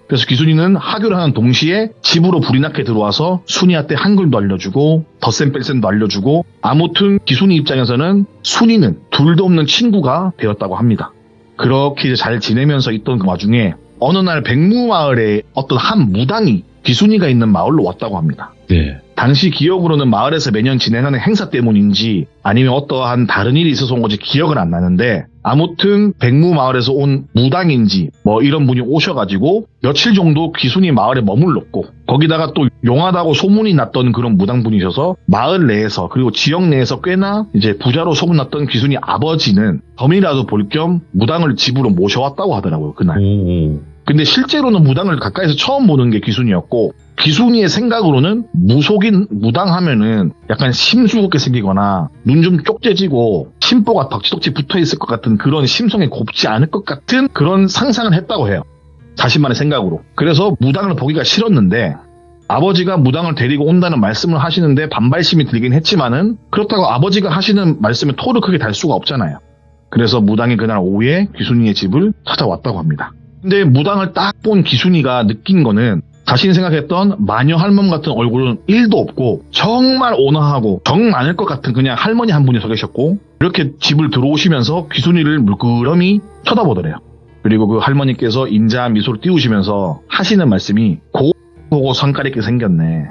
그래서 귀순이는 하교를 하는 동시에 집으로 불이 나게 들어와서 순이한테 한글도 알려주고 덧셈 뺄셈도 알려주고 아무튼 귀순이 입장에서는 순이는 둘도 없는 친구가 되었다고 합니다. 그렇게 이제 잘 지내면서 있던 그 와중에 어느 날 백무마을에 어떤 한 무당이 귀순이가 있는 마을로 왔다고 합니다. 네. 당시 기억으로는 마을에서 매년 진행하는 행사 때문인지 아니면 어떠한 다른 일이 있어서 온 건지 기억은 안 나는데 아무튼 백무마을에서 온 무당인지 뭐 이런 분이 오셔가지고 며칠 정도 귀순이 마을에 머물렀고 거기다가 또 용하다고 소문이 났던 그런 무당분이셔서 마을 내에서 그리고 지역 내에서 꽤나 이제 부자로 소문났던 귀순이 아버지는 점이라도 볼 겸 무당을 집으로 모셔왔다고 하더라고요, 그날. 근데 실제로는 무당을 가까이서 처음 보는 게 귀순이었고 귀순이의 생각으로는 무속인 무당 하면은 약간 심술궂게 생기거나 눈 좀 쪽재지고 심보가 덕지덕지 붙어있을 것 같은 그런 심성에 곱지 않을 것 같은 그런 상상을 했다고 해요. 자신만의 생각으로. 그래서 무당을 보기가 싫었는데 아버지가 무당을 데리고 온다는 말씀을 하시는데 반발심이 들긴 했지만은 그렇다고 아버지가 하시는 말씀에 토를 크게 달 수가 없잖아요. 그래서 무당이 그날 오후에 귀순이의 집을 찾아왔다고 합니다. 근데 무당을 딱 본 귀순이가 느낀 거는 자신이 생각했던 마녀 할멈 같은 얼굴은 1도 없고 정말 온화하고 정 많을 것 같은 그냥 할머니 한 분이 서 계셨고 이렇게 집을 들어오시면서 귀순이를 물끄러미 쳐다보더래요. 그리고 그 할머니께서 인자한 미소를 띄우시면서 하시는 말씀이 보고 성깔있게 생겼네.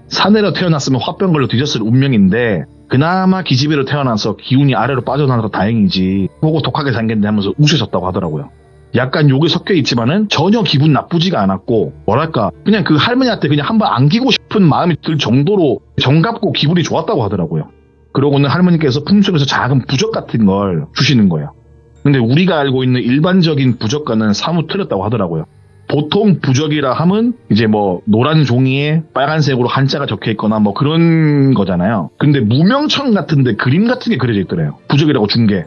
사내로 태어났으면 화병 걸려 뒤졌을 운명인데 그나마 기집애로 태어나서 기운이 아래로 빠져나가서 다행이지 보고 독하게 생겼네 하면서 우셔졌다고 하더라고요. 약간 욕이 섞여 있지만은 전혀 기분 나쁘지가 않았고 뭐랄까 그냥 그 할머니한테 그냥 한번 안기고 싶은 마음이 들 정도로 정갑고 기분이 좋았다고 하더라고요. 그러고는 할머니께서 품속에서 작은 부적 같은 걸 주시는 거예요. 근데 우리가 알고 있는 일반적인 부적과는 사뭇 틀렸다고 하더라고요. 보통 부적이라 함은 이제 뭐 노란 종이에 빨간색으로 한자가 적혀 있거나 뭐 그런 거잖아요. 근데 무명청 같은데 그림 같은 게 그려져 있더래요. 부적이라고 준 게.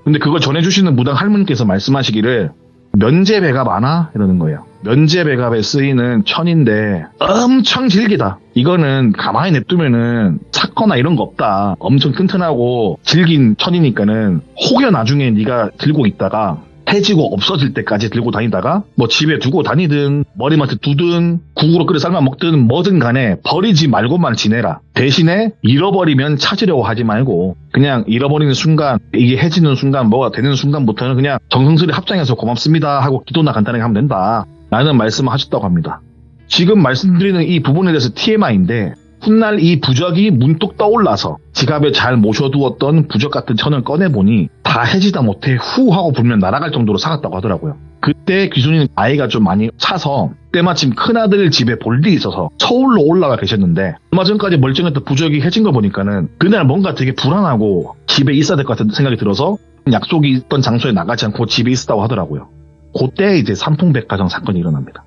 근데 그걸 전해주시는 무당 할머니께서 말씀하시기를 면제배가 많아? 이러는 거예요. 면제배갑에 쓰이는 천인데 엄청 질기다. 이거는 가만히 냅두면은 삭거나 이런 거 없다. 엄청 튼튼하고 질긴 천이니까는 혹여 나중에 네가 들고 있다가 해지고 없어질 때까지 들고 다니다가 뭐 집에 두고 다니든 머리맡에 두든 국으로 끓여 삶아 먹든 뭐든 간에 버리지 말고만 지내라. 대신에 잃어버리면 찾으려고 하지 말고 그냥 잃어버리는 순간 이게 해지는 순간 뭐가 되는 순간부터는 그냥 정성스레 합장해서 고맙습니다 하고 기도나 간단하게 하면 된다 라는 말씀을 하셨다고 합니다. 지금 말씀드리는 이 부분에 대해서 TMI인데 훗날 이 부적이 문득 떠올라서 지갑에 잘 모셔두었던 부적 같은 천을 꺼내보니 다 해지다 못해 후 하고 불면 날아갈 정도로 사갔다고 하더라고요. 그때 귀순이는 나이가 좀 많이 차서 때마침 큰아들 집에 볼 일이 있어서 서울로 올라가 계셨는데 얼마 전까지 멀쩡했던 부적이 해진 거 보니까는 그날 뭔가 되게 불안하고 집에 있어야 될 것 같은 생각이 들어서 약속이 있던 장소에 나가지 않고 집에 있었다고 하더라고요. 그때 이제 삼풍백화점 사건이 일어납니다.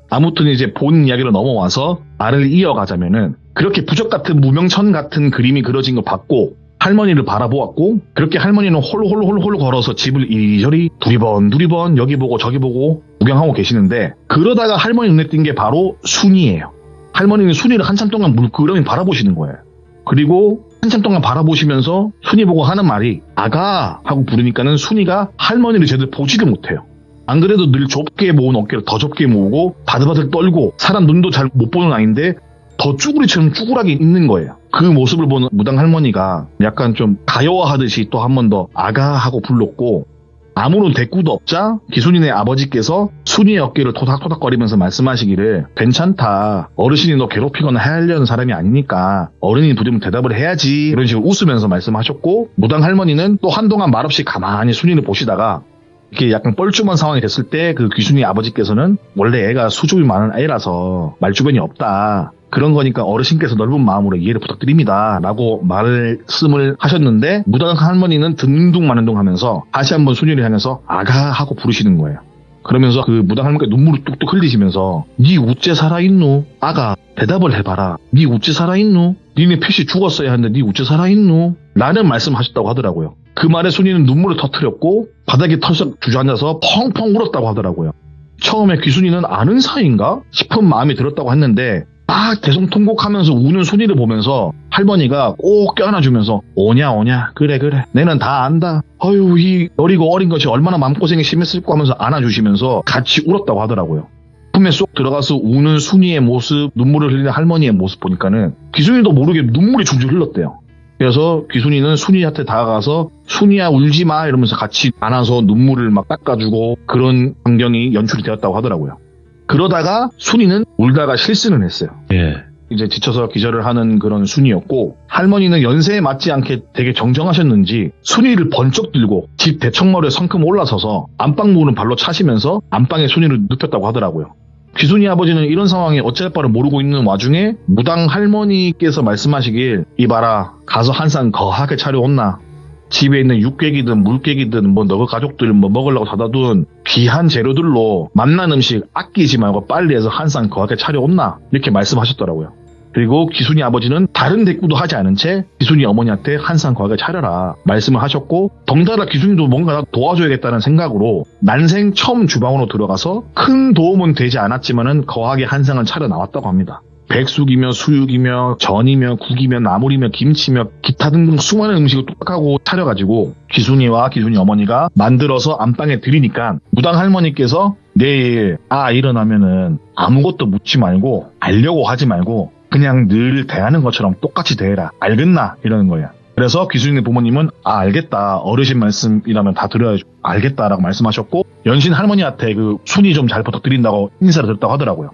아무튼 이제 본 이야기로 넘어와서 말을 이어가자면은 그렇게 부적 같은 무명천 같은 그림이 그려진 거 봤고 할머니를 바라보았고 그렇게 할머니는 홀로 걸어서 집을 이리저리 두리번 여기 보고 저기 보고 구경하고 계시는데 그러다가 할머니 눈에 띈 게 바로 순이에요. 할머니는 순이를 한참 동안 물끄러미 바라보시는 거예요. 그리고 한참 동안 바라보시면서 순이 보고 하는 말이 아가 하고 부르니까는 순이가 할머니를 제대로 보지를 못해요. 안 그래도 늘 좁게 모은 어깨를 더 좁게 모으고 바들바들 떨고 사람 눈도 잘 못 보는 아이인데 더 쭈구리처럼 쭈구하게 있는 거예요. 그 모습을 보는 무당 할머니가 약간 좀 가여워하듯이 또 한 번 더 아가 하고 불렀고 아무런 대꾸도 없자 기순이네 아버지께서 순이의 어깨를 토닥토닥거리면서 말씀하시기를 괜찮다. 어르신이 너 괴롭히거나 하려는 사람이 아니니까 어른이 부르면 대답을 해야지. 이런 식으로 웃으면서 말씀하셨고 무당 할머니는 또 한동안 말없이 가만히 순이를 보시다가 이렇게 약간 뻘쭘한 상황이 됐을 때 그 귀순이 아버지께서는 원래 애가 수줍이 많은 애라서 말주변이 없다. 그런 거니까 어르신께서 넓은 마음으로 이해를 부탁드립니다. 라고 말씀을 하셨는데 무당 할머니는 든둥마는둥 하면서 다시 한번 순이를 향해서 아가 하고 부르시는 거예요. 그러면서 그 무당 할머니가 눈물을 뚝뚝 흘리시면서 니 우째 살아있누? 아가 대답을 해봐라. 니 우째 살아있누? 니네 핏이 죽었어야 하는데 니 우째 살아있누? 라는 말씀하셨다고 하더라고요. 그 말에 순이는 눈물을 터뜨렸고 바닥에 털썩 주저앉아서 펑펑 울었다고 하더라고요. 처음에 귀순이는 아는 사이인가 싶은 마음이 들었다고 했는데 막 대성통곡하면서 우는 순이를 보면서 할머니가 꼭 껴안아주면서 오냐 그래 내는 다 안다. 어휴 이 어리고 어린 것이 얼마나 마음고생이 심했을까 하면서 안아주시면서 같이 울었다고 하더라고요. 품에 쏙 들어가서 우는 순이의 모습, 눈물을 흘리는 할머니의 모습 보니까는 귀순이도 모르게 눈물이 줄줄 흘렀대요. 그래서 귀순이는 순이한테 다가가서 순이야 울지마 이러면서 같이 안아서 눈물을 막 닦아주고 그런 광경이 연출이 되었다고 하더라고요. 그러다가 순이는 울다가 실수는 했어요. 예. 이제 지쳐서 기절을 하는 그런 순이었고 할머니는 연세에 맞지 않게 되게 정정하셨는지 순이를 번쩍 들고 집 대청마루에 성큼 올라서서 안방 문을 발로 차시면서 안방에 순이를 눕혔다고 하더라고요. 귀순이 아버지는 이런 상황에 어찌할 바를 모르고 있는 와중에 무당 할머니께서 말씀하시길 이봐라 가서 한 상 거하게 차려온나. 집에 있는 육개기든 물개기든 뭐 너그 가족들 뭐 먹으려고 사다 둔 귀한 재료들로 맛난 음식 아끼지 말고 빨리 해서 한 상 거하게 차려온나 이렇게 말씀하셨더라고요. 그리고 귀순이 아버지는 다른 대꾸도 하지 않은 채 귀순이 어머니한테 한 상 거하게 차려라 말씀을 하셨고 덩달아 귀순이도 뭔가 도와줘야겠다는 생각으로 난생 처음 주방으로 들어가서 큰 도움은 되지 않았지만은 거하게 한 상을 차려 나왔다고 합니다. 백숙이며 수육이며 전이며 국이며 나물이며 김치며 기타 등등 수많은 음식을 뚝딱하고 차려가지고 귀순이와 귀순이 어머니가 만들어서 안방에 드리니까 무당 할머니께서 내일 일어나면은 아무것도 묻지 말고 알려고 하지 말고 그냥 늘 대하는 것처럼 똑같이 대해라. 알겠나? 이러는 거예요. 그래서 귀순이 부모님은 알겠다. 어르신 말씀이라면 다 들어야죠. 알겠다라고 말씀하셨고 연신 할머니한테 그 순이 좀 잘 부탁드린다고 인사를 드렸다고 하더라고요.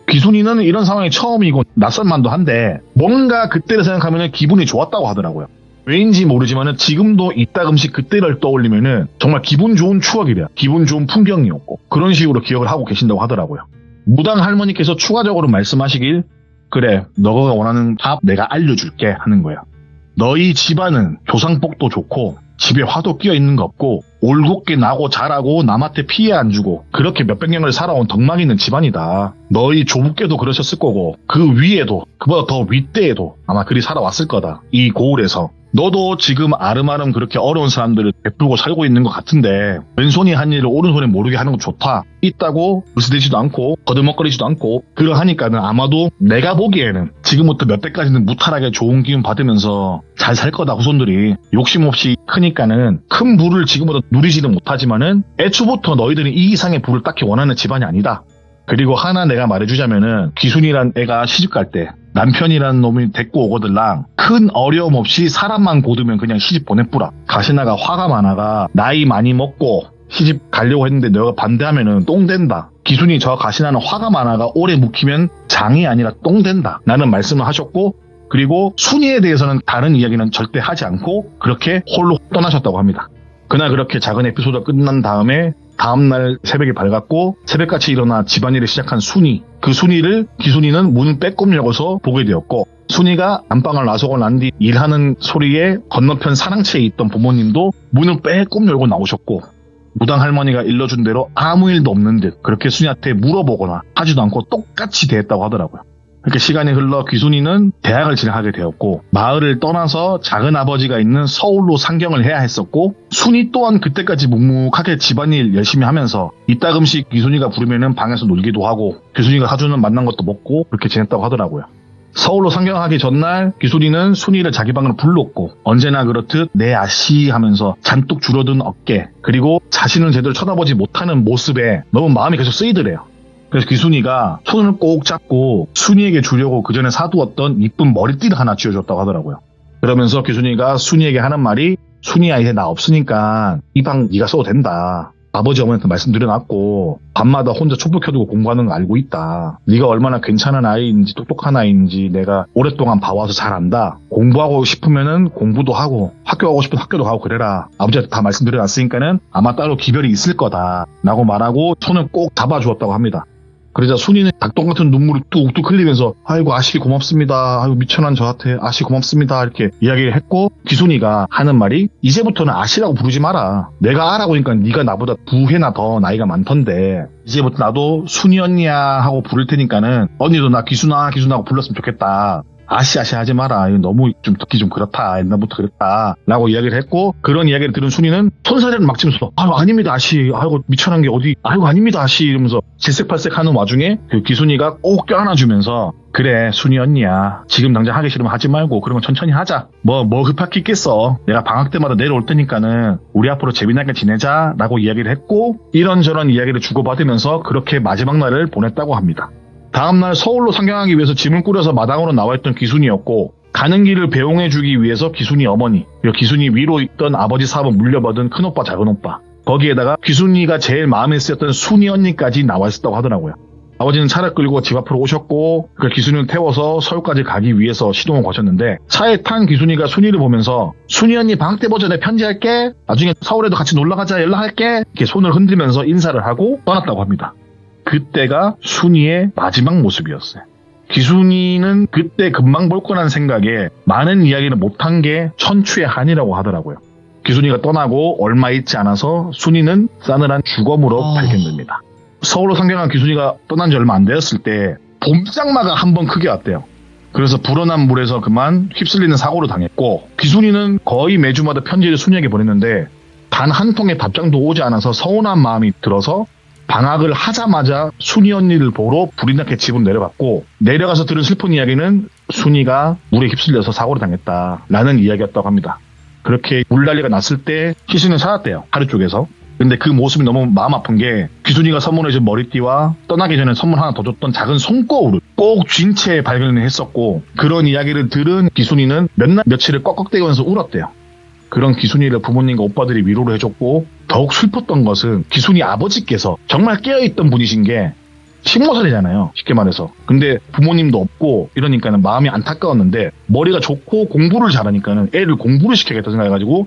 귀순이는 이런 상황이 처음이고 낯설만도 한데 뭔가 그때를 생각하면 기분이 좋았다고 하더라고요. 왜인지 모르지만 지금도 이따 음식 그때를 떠올리면 정말 기분 좋은 추억이래요. 기분 좋은 풍경이었고 그런 식으로 기억을 하고 계신다고 하더라고요. 무당 할머니께서 추가적으로 말씀하시길 그래 너가 원하는 밥 내가 알려줄게 하는 거예요. 너희 집안은 조상복도 좋고 집에 화도 끼어있는 거 없고 올곧게 나고 자라고 남한테 피해 안 주고 그렇게 몇백 년을 살아온 덕망 있는 집안이다. 너희 조부께도 그러셨을 거고 그 위에도 그보다 더 윗대에도 아마 그리 살아왔을 거다. 이 고을에서. 너도 지금 아름아름 그렇게 어려운 사람들을 베풀고 살고 있는 것 같은데 왼손이 한 일을 오른손이 모르게 하는 건 좋다. 있다고 으스대지도 않고 거들먹거리지도 않고 그러하니까는 아마도 내가 보기에는 지금부터 몇 대까지는 무탈하게 좋은 기운 받으면서 잘 살 거다. 후손들이 욕심 없이 크니까는 큰 부를 지금보다 누리지는 못하지만은 애초부터 너희들이 이 이상의 부를 딱히 원하는 집안이 아니다. 그리고 하나 내가 말해주자면은 귀순이란 애가 시집갈 때 남편이라는 놈이 데리고 오거들랑 큰 어려움 없이 사람만 고두면 그냥 시집 보내뿌라. 가시나가 화가 많아가 나이 많이 먹고 시집 가려고 했는데 너가 반대하면은 똥 된다. 기순이 저 가시나는 화가 많아가 오래 묵히면 장이 아니라 똥 된다 라는 말씀을 하셨고, 그리고 순이에 대해서는 다른 이야기는 절대 하지 않고 그렇게 홀로 떠나셨다고 합니다. 그날 그렇게 작은 에피소드가 끝난 다음에 다음날 새벽이 밝았고 새벽같이 일어나 집안일을 시작한 순이, 그 순이를 기순이는 문을 빼꼼 열고서 보게 되었고, 순이가 안방을 나서고 난 뒤 일하는 소리에 건너편 사랑채에 있던 부모님도 문을 빼꼼 열고 나오셨고, 무당 할머니가 일러준 대로 아무 일도 없는 듯 그렇게 순이한테 물어보거나 하지도 않고 똑같이 대했다고 하더라고요. 그렇게 시간이 흘러 귀순이는 대학을 진학하게 되었고 마을을 떠나서 작은 아버지가 있는 서울로 상경을 해야 했었고, 순이 또한 그때까지 묵묵하게 집안일 열심히 하면서 이따금씩 귀순이가 부르면은 방에서 놀기도 하고 귀순이가 사주는 만난 것도 먹고 그렇게 지냈다고 하더라고요. 서울로 상경하기 전날 귀순이는 순이를 자기 방으로 불렀고 언제나 그렇듯 내 아씨 하면서 잔뜩 줄어든 어깨, 그리고 자신을 제대로 쳐다보지 못하는 모습에 너무 마음이 계속 쓰이더래요. 그래서 귀순이가 손을 꼭 잡고 순이에게 주려고 그 전에 사두었던 이쁜 머리띠를 하나 쥐어줬다고 하더라고요. 그러면서 귀순이가 순이에게 하는 말이, 순이야 이제 나 없으니까 이 방 네가 써도 된다. 아버지 어머니한테 말씀드려놨고 밤마다 혼자 촛불 켜두고 공부하는 거 알고 있다. 네가 얼마나 괜찮은 아이인지 똑똑한 아이인지 내가 오랫동안 봐와서 잘 안다. 공부하고 싶으면은 공부도 하고 학교 가고 싶으면 학교도 가고 그래라. 아버지한테 다 말씀드려놨으니까는 아마 따로 기별이 있을 거다 라고 말하고 손을 꼭 잡아주었다고 합니다. 그러자 순이는 닭똥 같은 눈물을 뚝뚝 흘리면서 아이고 아씨 고맙습니다. 아이고 미천한 저한테 아씨 고맙습니다 이렇게 이야기를 했고, 귀순이가 하는 말이 이제부터는 아씨라고 부르지 마라. 내가 알아 보니까 네가 나보다 2회나 더 나이가 많던데 이제부터 나도 순이 언니야 하고 부를 테니까는 언니도 나 귀순아 귀순아 하고 불렀으면 좋겠다. 아씨 하지 마라. 이거 너무 좀 듣기 좀 그렇다. 옛날부터 그랬다 라고 이야기를 했고, 그런 이야기를 들은 순이는 손사래를 막 치면서 아유 아닙니다 아씨, 아이고 미천한 게 어디, 아이고 아닙니다 아씨 이러면서 질색팔색 하는 와중에 그 귀순이가 꼭 껴안아주면서 그래 순이 언니야 지금 당장 하기 싫으면 하지 말고 그러면 천천히 하자. 뭐 급할 게 있겠어. 내가 방학 때마다 내려올 테니까는 우리 앞으로 재미나게 지내자 라고 이야기를 했고, 이런저런 이야기를 주고받으면서 그렇게 마지막 날을 보냈다고 합니다. 다음날 서울로 상경하기 위해서 짐을 꾸려서 마당으로 나와있던 귀순이였고, 가는 길을 배웅해주기 위해서 귀순이 어머니, 그리고 귀순이 위로 있던 아버지 사업을 물려받은 큰오빠 작은오빠, 거기에다가 귀순이가 제일 마음에 쓰였던 순이 언니까지 나와있었다고 하더라고요. 아버지는 차를 끌고 집 앞으로 오셨고 그 귀순이를 태워서 서울까지 가기 위해서 시동을 거셨는데, 차에 탄 귀순이가 순이를 보면서 순이 언니 방학 때 보자, 내가 편지할게, 나중에 서울에도 같이 놀러가자, 연락할게 이렇게 손을 흔들면서 인사를 하고 떠났다고 합니다. 그때가 순이의 마지막 모습이었어요. 귀순이는 그때 금방 볼 거라는 생각에 많은 이야기를 못한 게 천추의 한이라고 하더라고요. 귀순이가 떠나고 얼마 있지 않아서 순이는 싸늘한 주검으로 발견됩니다. 서울로 상경한 귀순이가 떠난 지 얼마 안 되었을 때 봄장마가 한 번 크게 왔대요. 그래서 불어난 물에서 그만 휩쓸리는 사고를 당했고, 귀순이는 거의 매주마다 편지를 순이에게 보냈는데 단 한 통의 답장도 오지 않아서 서운한 마음이 들어서 방학을 하자마자 순이 언니를 보러 불이 나게 집으로 내려갔고, 내려가서 들은 슬픈 이야기는 순이가 물에 휩쓸려서 사고를 당했다라는 이야기였다고 합니다. 그렇게 물난리가 났을 때 희순이는 살았대요, 하루 쪽에서. 근데 그 모습이 너무 마음 아픈 게, 귀순이가 선물해준 머리띠와 떠나기 전에 선물 하나 더 줬던 작은 손거울을 꼭 쥔 채 발견을 했었고, 그런 이야기를 들은 귀순이는 몇 날 며칠을 꺽꺽대면서 울었대요. 그런 귀순이를 부모님과 오빠들이 위로를 해줬고, 더욱 슬펐던 것은 귀순이 아버지께서 정말 깨어있던 분이신 게 15살이잖아요, 쉽게 말해서. 근데 부모님도 없고 이러니까는 마음이 안타까웠는데, 머리가 좋고 공부를 잘하니까는 애를 공부를 시켜야겠다 생각해가지고,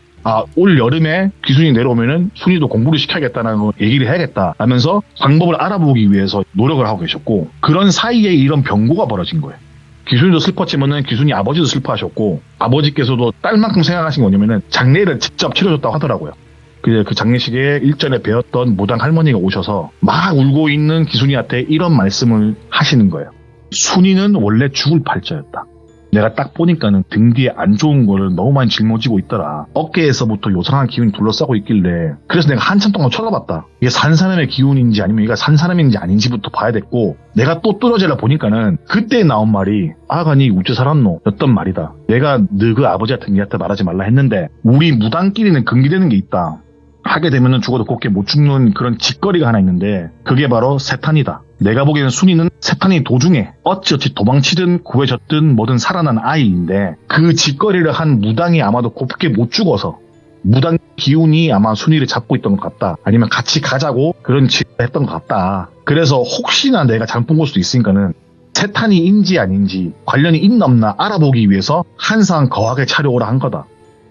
올 여름에 귀순이 내려오면은 순이도 공부를 시켜야겠다는 거 얘기를 해야겠다 하면서 방법을 알아보기 위해서 노력을 하고 계셨고, 그런 사이에 이런 병고가 벌어진 거예요. 귀순이도 슬펐지만은 귀순이 아버지도 슬퍼하셨고, 아버지께서도 딸만큼 생각하신 게 뭐냐면은 장례를 직접 치러줬다고 하더라고요. 그 장례식에 일전에 배웠던 무당 할머니가 오셔서 막 울고 있는 귀순이한테 이런 말씀을 하시는 거예요. 순이는 원래 죽을 팔자였다. 내가 딱 보니까는 등 뒤에 안 좋은 거를 너무 많이 짊어지고 있더라. 어깨에서부터 요상한 기운이 둘러싸고 있길래 그래서 내가 한참 동안 쳐다봤다. 이게 산 사람의 기운인지 아니면 얘가 산 사람인지 아닌지부터 봐야 됐고, 내가 또 뚫어져라 보니까는 그때 나온 말이 아가 니 우째 살았노 였던 말이다. 내가 너그 아버지한테 니한테 말하지 말라 했는데 우리 무당끼리는 금기되는 게 있다. 하게 되면은 죽어도 곱게 못 죽는 그런 짓거리가 하나 있는데 그게 바로 세탄이다. 내가 보기에는 순이는 세탄이 도중에 어찌어찌 도망치든 구해졌든 뭐든 살아난 아이인데 그 짓거리를 한 무당이 아마도 곱게 못 죽어서 무당 기운이 아마 순위를 잡고 있던 것 같다. 아니면 같이 가자고 그런 지를 했던 것 같다. 그래서 혹시나 내가 잘못 본 걸 수도 있으니까는 세탄이인지 아닌지 관련이 있나 없나 알아보기 위해서 항상 거하게 차려오라 한 거다.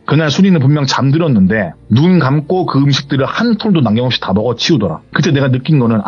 그날 순이는 분명 잠들었는데 눈 감고 그 음식들을 한 톨도 남김없이 다 먹어치우더라. 그때 내가 느낀 거는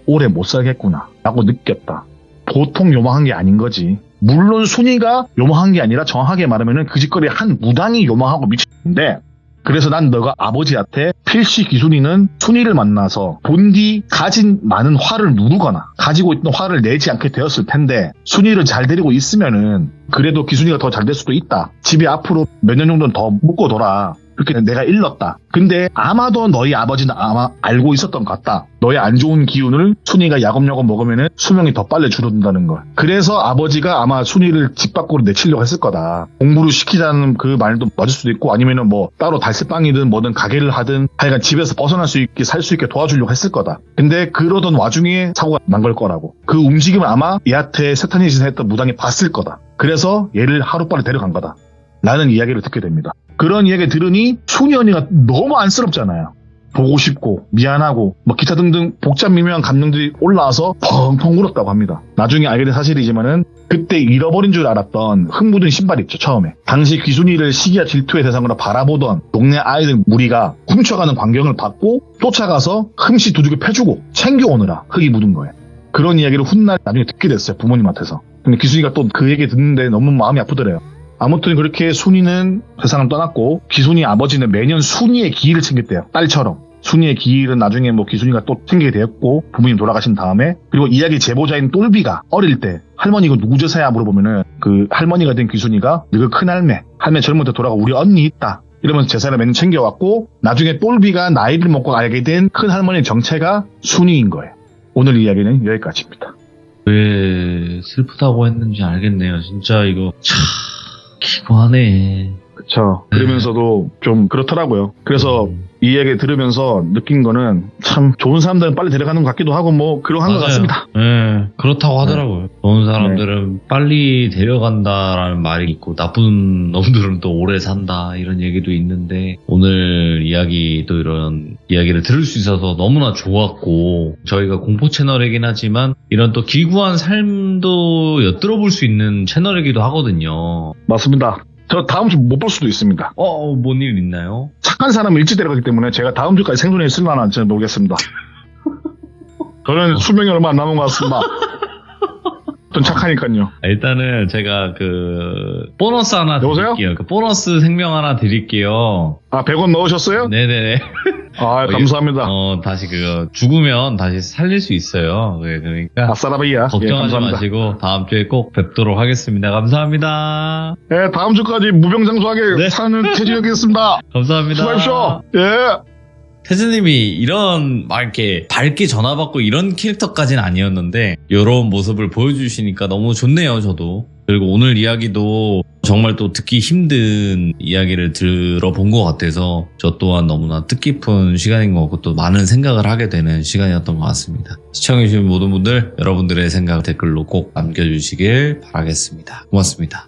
오래 못 살겠구나 라고 느꼈다. 보통 요망한 게 아닌 거지. 물론 순이가 요망한 게 아니라 정확하게 말하면 그 짓거리 한 무당이 요망하고 미친데, 그래서 난 너가 아버지한테 필시 기순이는 순이를 만나서 본디 가진 많은 화를 누르거나 가지고 있던 화를 내지 않게 되었을 텐데 순이를 잘 데리고 있으면은 그래도 기순이가 더 잘 될 수도 있다. 집에 앞으로 몇 년 정도는 더 묵고둬라. 그렇게 내가 일렀다. 근데 아마도 너희 아버지는 아마 알고 있었던 것 같다. 너의 안 좋은 기운을 순이가 야곱야곱 먹으면 수명이 더 빨리 줄어든다는 걸. 그래서 아버지가 아마 순이를 집 밖으로 내치려고 했을 거다. 공부를 시키자는 그 말도 맞을 수도 있고, 아니면은 뭐 따로 달새방이든 뭐든 가게를 하든 하여간 집에서 벗어날 수 있게 살 수 있게 도와주려고 했을 거다. 근데 그러던 와중에 사고가 난 걸 거라고. 그 움직임을 아마 얘한테 세타니짓을 했던 무당이 봤을 거다. 그래서 얘를 하루빨리 데려간 거다. 라는 이야기를 듣게 됩니다. 그런 이야기 들으니 순이 언니가 너무 안쓰럽잖아요. 보고 싶고 미안하고 뭐 기타 등등 복잡 미묘한 감정들이 올라와서 펑펑 울었다고 합니다. 나중에 알게 된 사실이지만은 그때 잃어버린 줄 알았던 흙 묻은 신발 있죠, 처음에. 당시 귀순이를 시기와 질투의 대상으로 바라보던 동네 아이들 무리가 훔쳐가는 광경을 봤고 쫓아가서 흠씨 두둑이 패주고 챙겨오느라 흙이 묻은 거예요. 그런 이야기를 훗날 나중에 듣게 됐어요, 부모님한테서. 근데 귀순이가 또 그 얘기 듣는데 너무 마음이 아프더래요. 아무튼 그렇게 순이는 세상을 떠났고 기순이 아버지는 매년 순이의 기일을 챙겼대요. 딸처럼. 순이의 기일은 나중에 뭐 기순이가 또 챙기게 되었고 부모님 돌아가신 다음에, 그리고 이야기 제보자인 똘비가 어릴 때 할머니 이거 누구 제사야 물어보면은 그 할머니가 된 기순이가 너그 큰할매, 할매 젊을 때 돌아가 우리 언니 있다 이러면서 제사를 매년 챙겨왔고, 나중에 똘비가 나이를 먹고 알게 된 큰할머니의 정체가 순이인 거예요. 오늘 이야기는 여기까지입니다. 왜 슬프다고 했는지 알겠네요. 진짜 이거 참 기구하네. 그쵸. 그러면서도 좀 그렇더라고요. 그래서 이 이야기 들으면서 느낀 거는 참 좋은 사람들은 빨리 데려가는 것 같기도 하고 뭐 그러한 것 같습니다. 네, 그렇다고 하더라고요. 좋은 사람들은 빨리 데려간다라는 말이 있고 나쁜 놈들은 또 오래 산다 이런 얘기도 있는데, 오늘 이야기 또 이런 이야기를 들을 수 있어서 너무나 좋았고, 저희가 공포 채널이긴 하지만 이런 또 기구한 삶도 엿들어볼 수 있는 채널이기도 하거든요. 맞습니다. 저 다음 주 못 볼 수도 있습니다. 뭔 일 있나요? 착한 사람을 일찍 데려가기 때문에 제가 다음 주까지 생존해 있을라나 저는 모르겠습니다. 저는 수명이 얼마 안 남은 것 같습니다. 좀 착하니까요. 일단은 제가 그 보너스 하나 여보세요? 드릴게요. 그 보너스 생명 하나 드릴게요. 100원 넣으셨어요? 네네네. 감사합니다. 다시 죽으면 다시 살릴 수 있어요. 그러니까 아싸라비야. 걱정하지 감사합니다. 마시고 다음 주에 꼭 뵙도록 하겠습니다. 감사합니다. 네, 다음 주까지 무병장수하게 사는 태진이었겠습니다. 감사합니다. 수고하십시오. 예. 태즈님이 이런 막 이렇게 밝게 전화받고 이런 캐릭터까지는 아니었는데 이런 모습을 보여주시니까 너무 좋네요, 저도. 그리고 오늘 이야기도 정말 또 듣기 힘든 이야기를 들어본 것 같아서 저 또한 너무나 뜻깊은 시간인 것 같고 또 많은 생각을 하게 되는 시간이었던 것 같습니다. 시청해주신 모든 분들, 여러분들의 생각 댓글로 꼭 남겨주시길 바라겠습니다. 고맙습니다.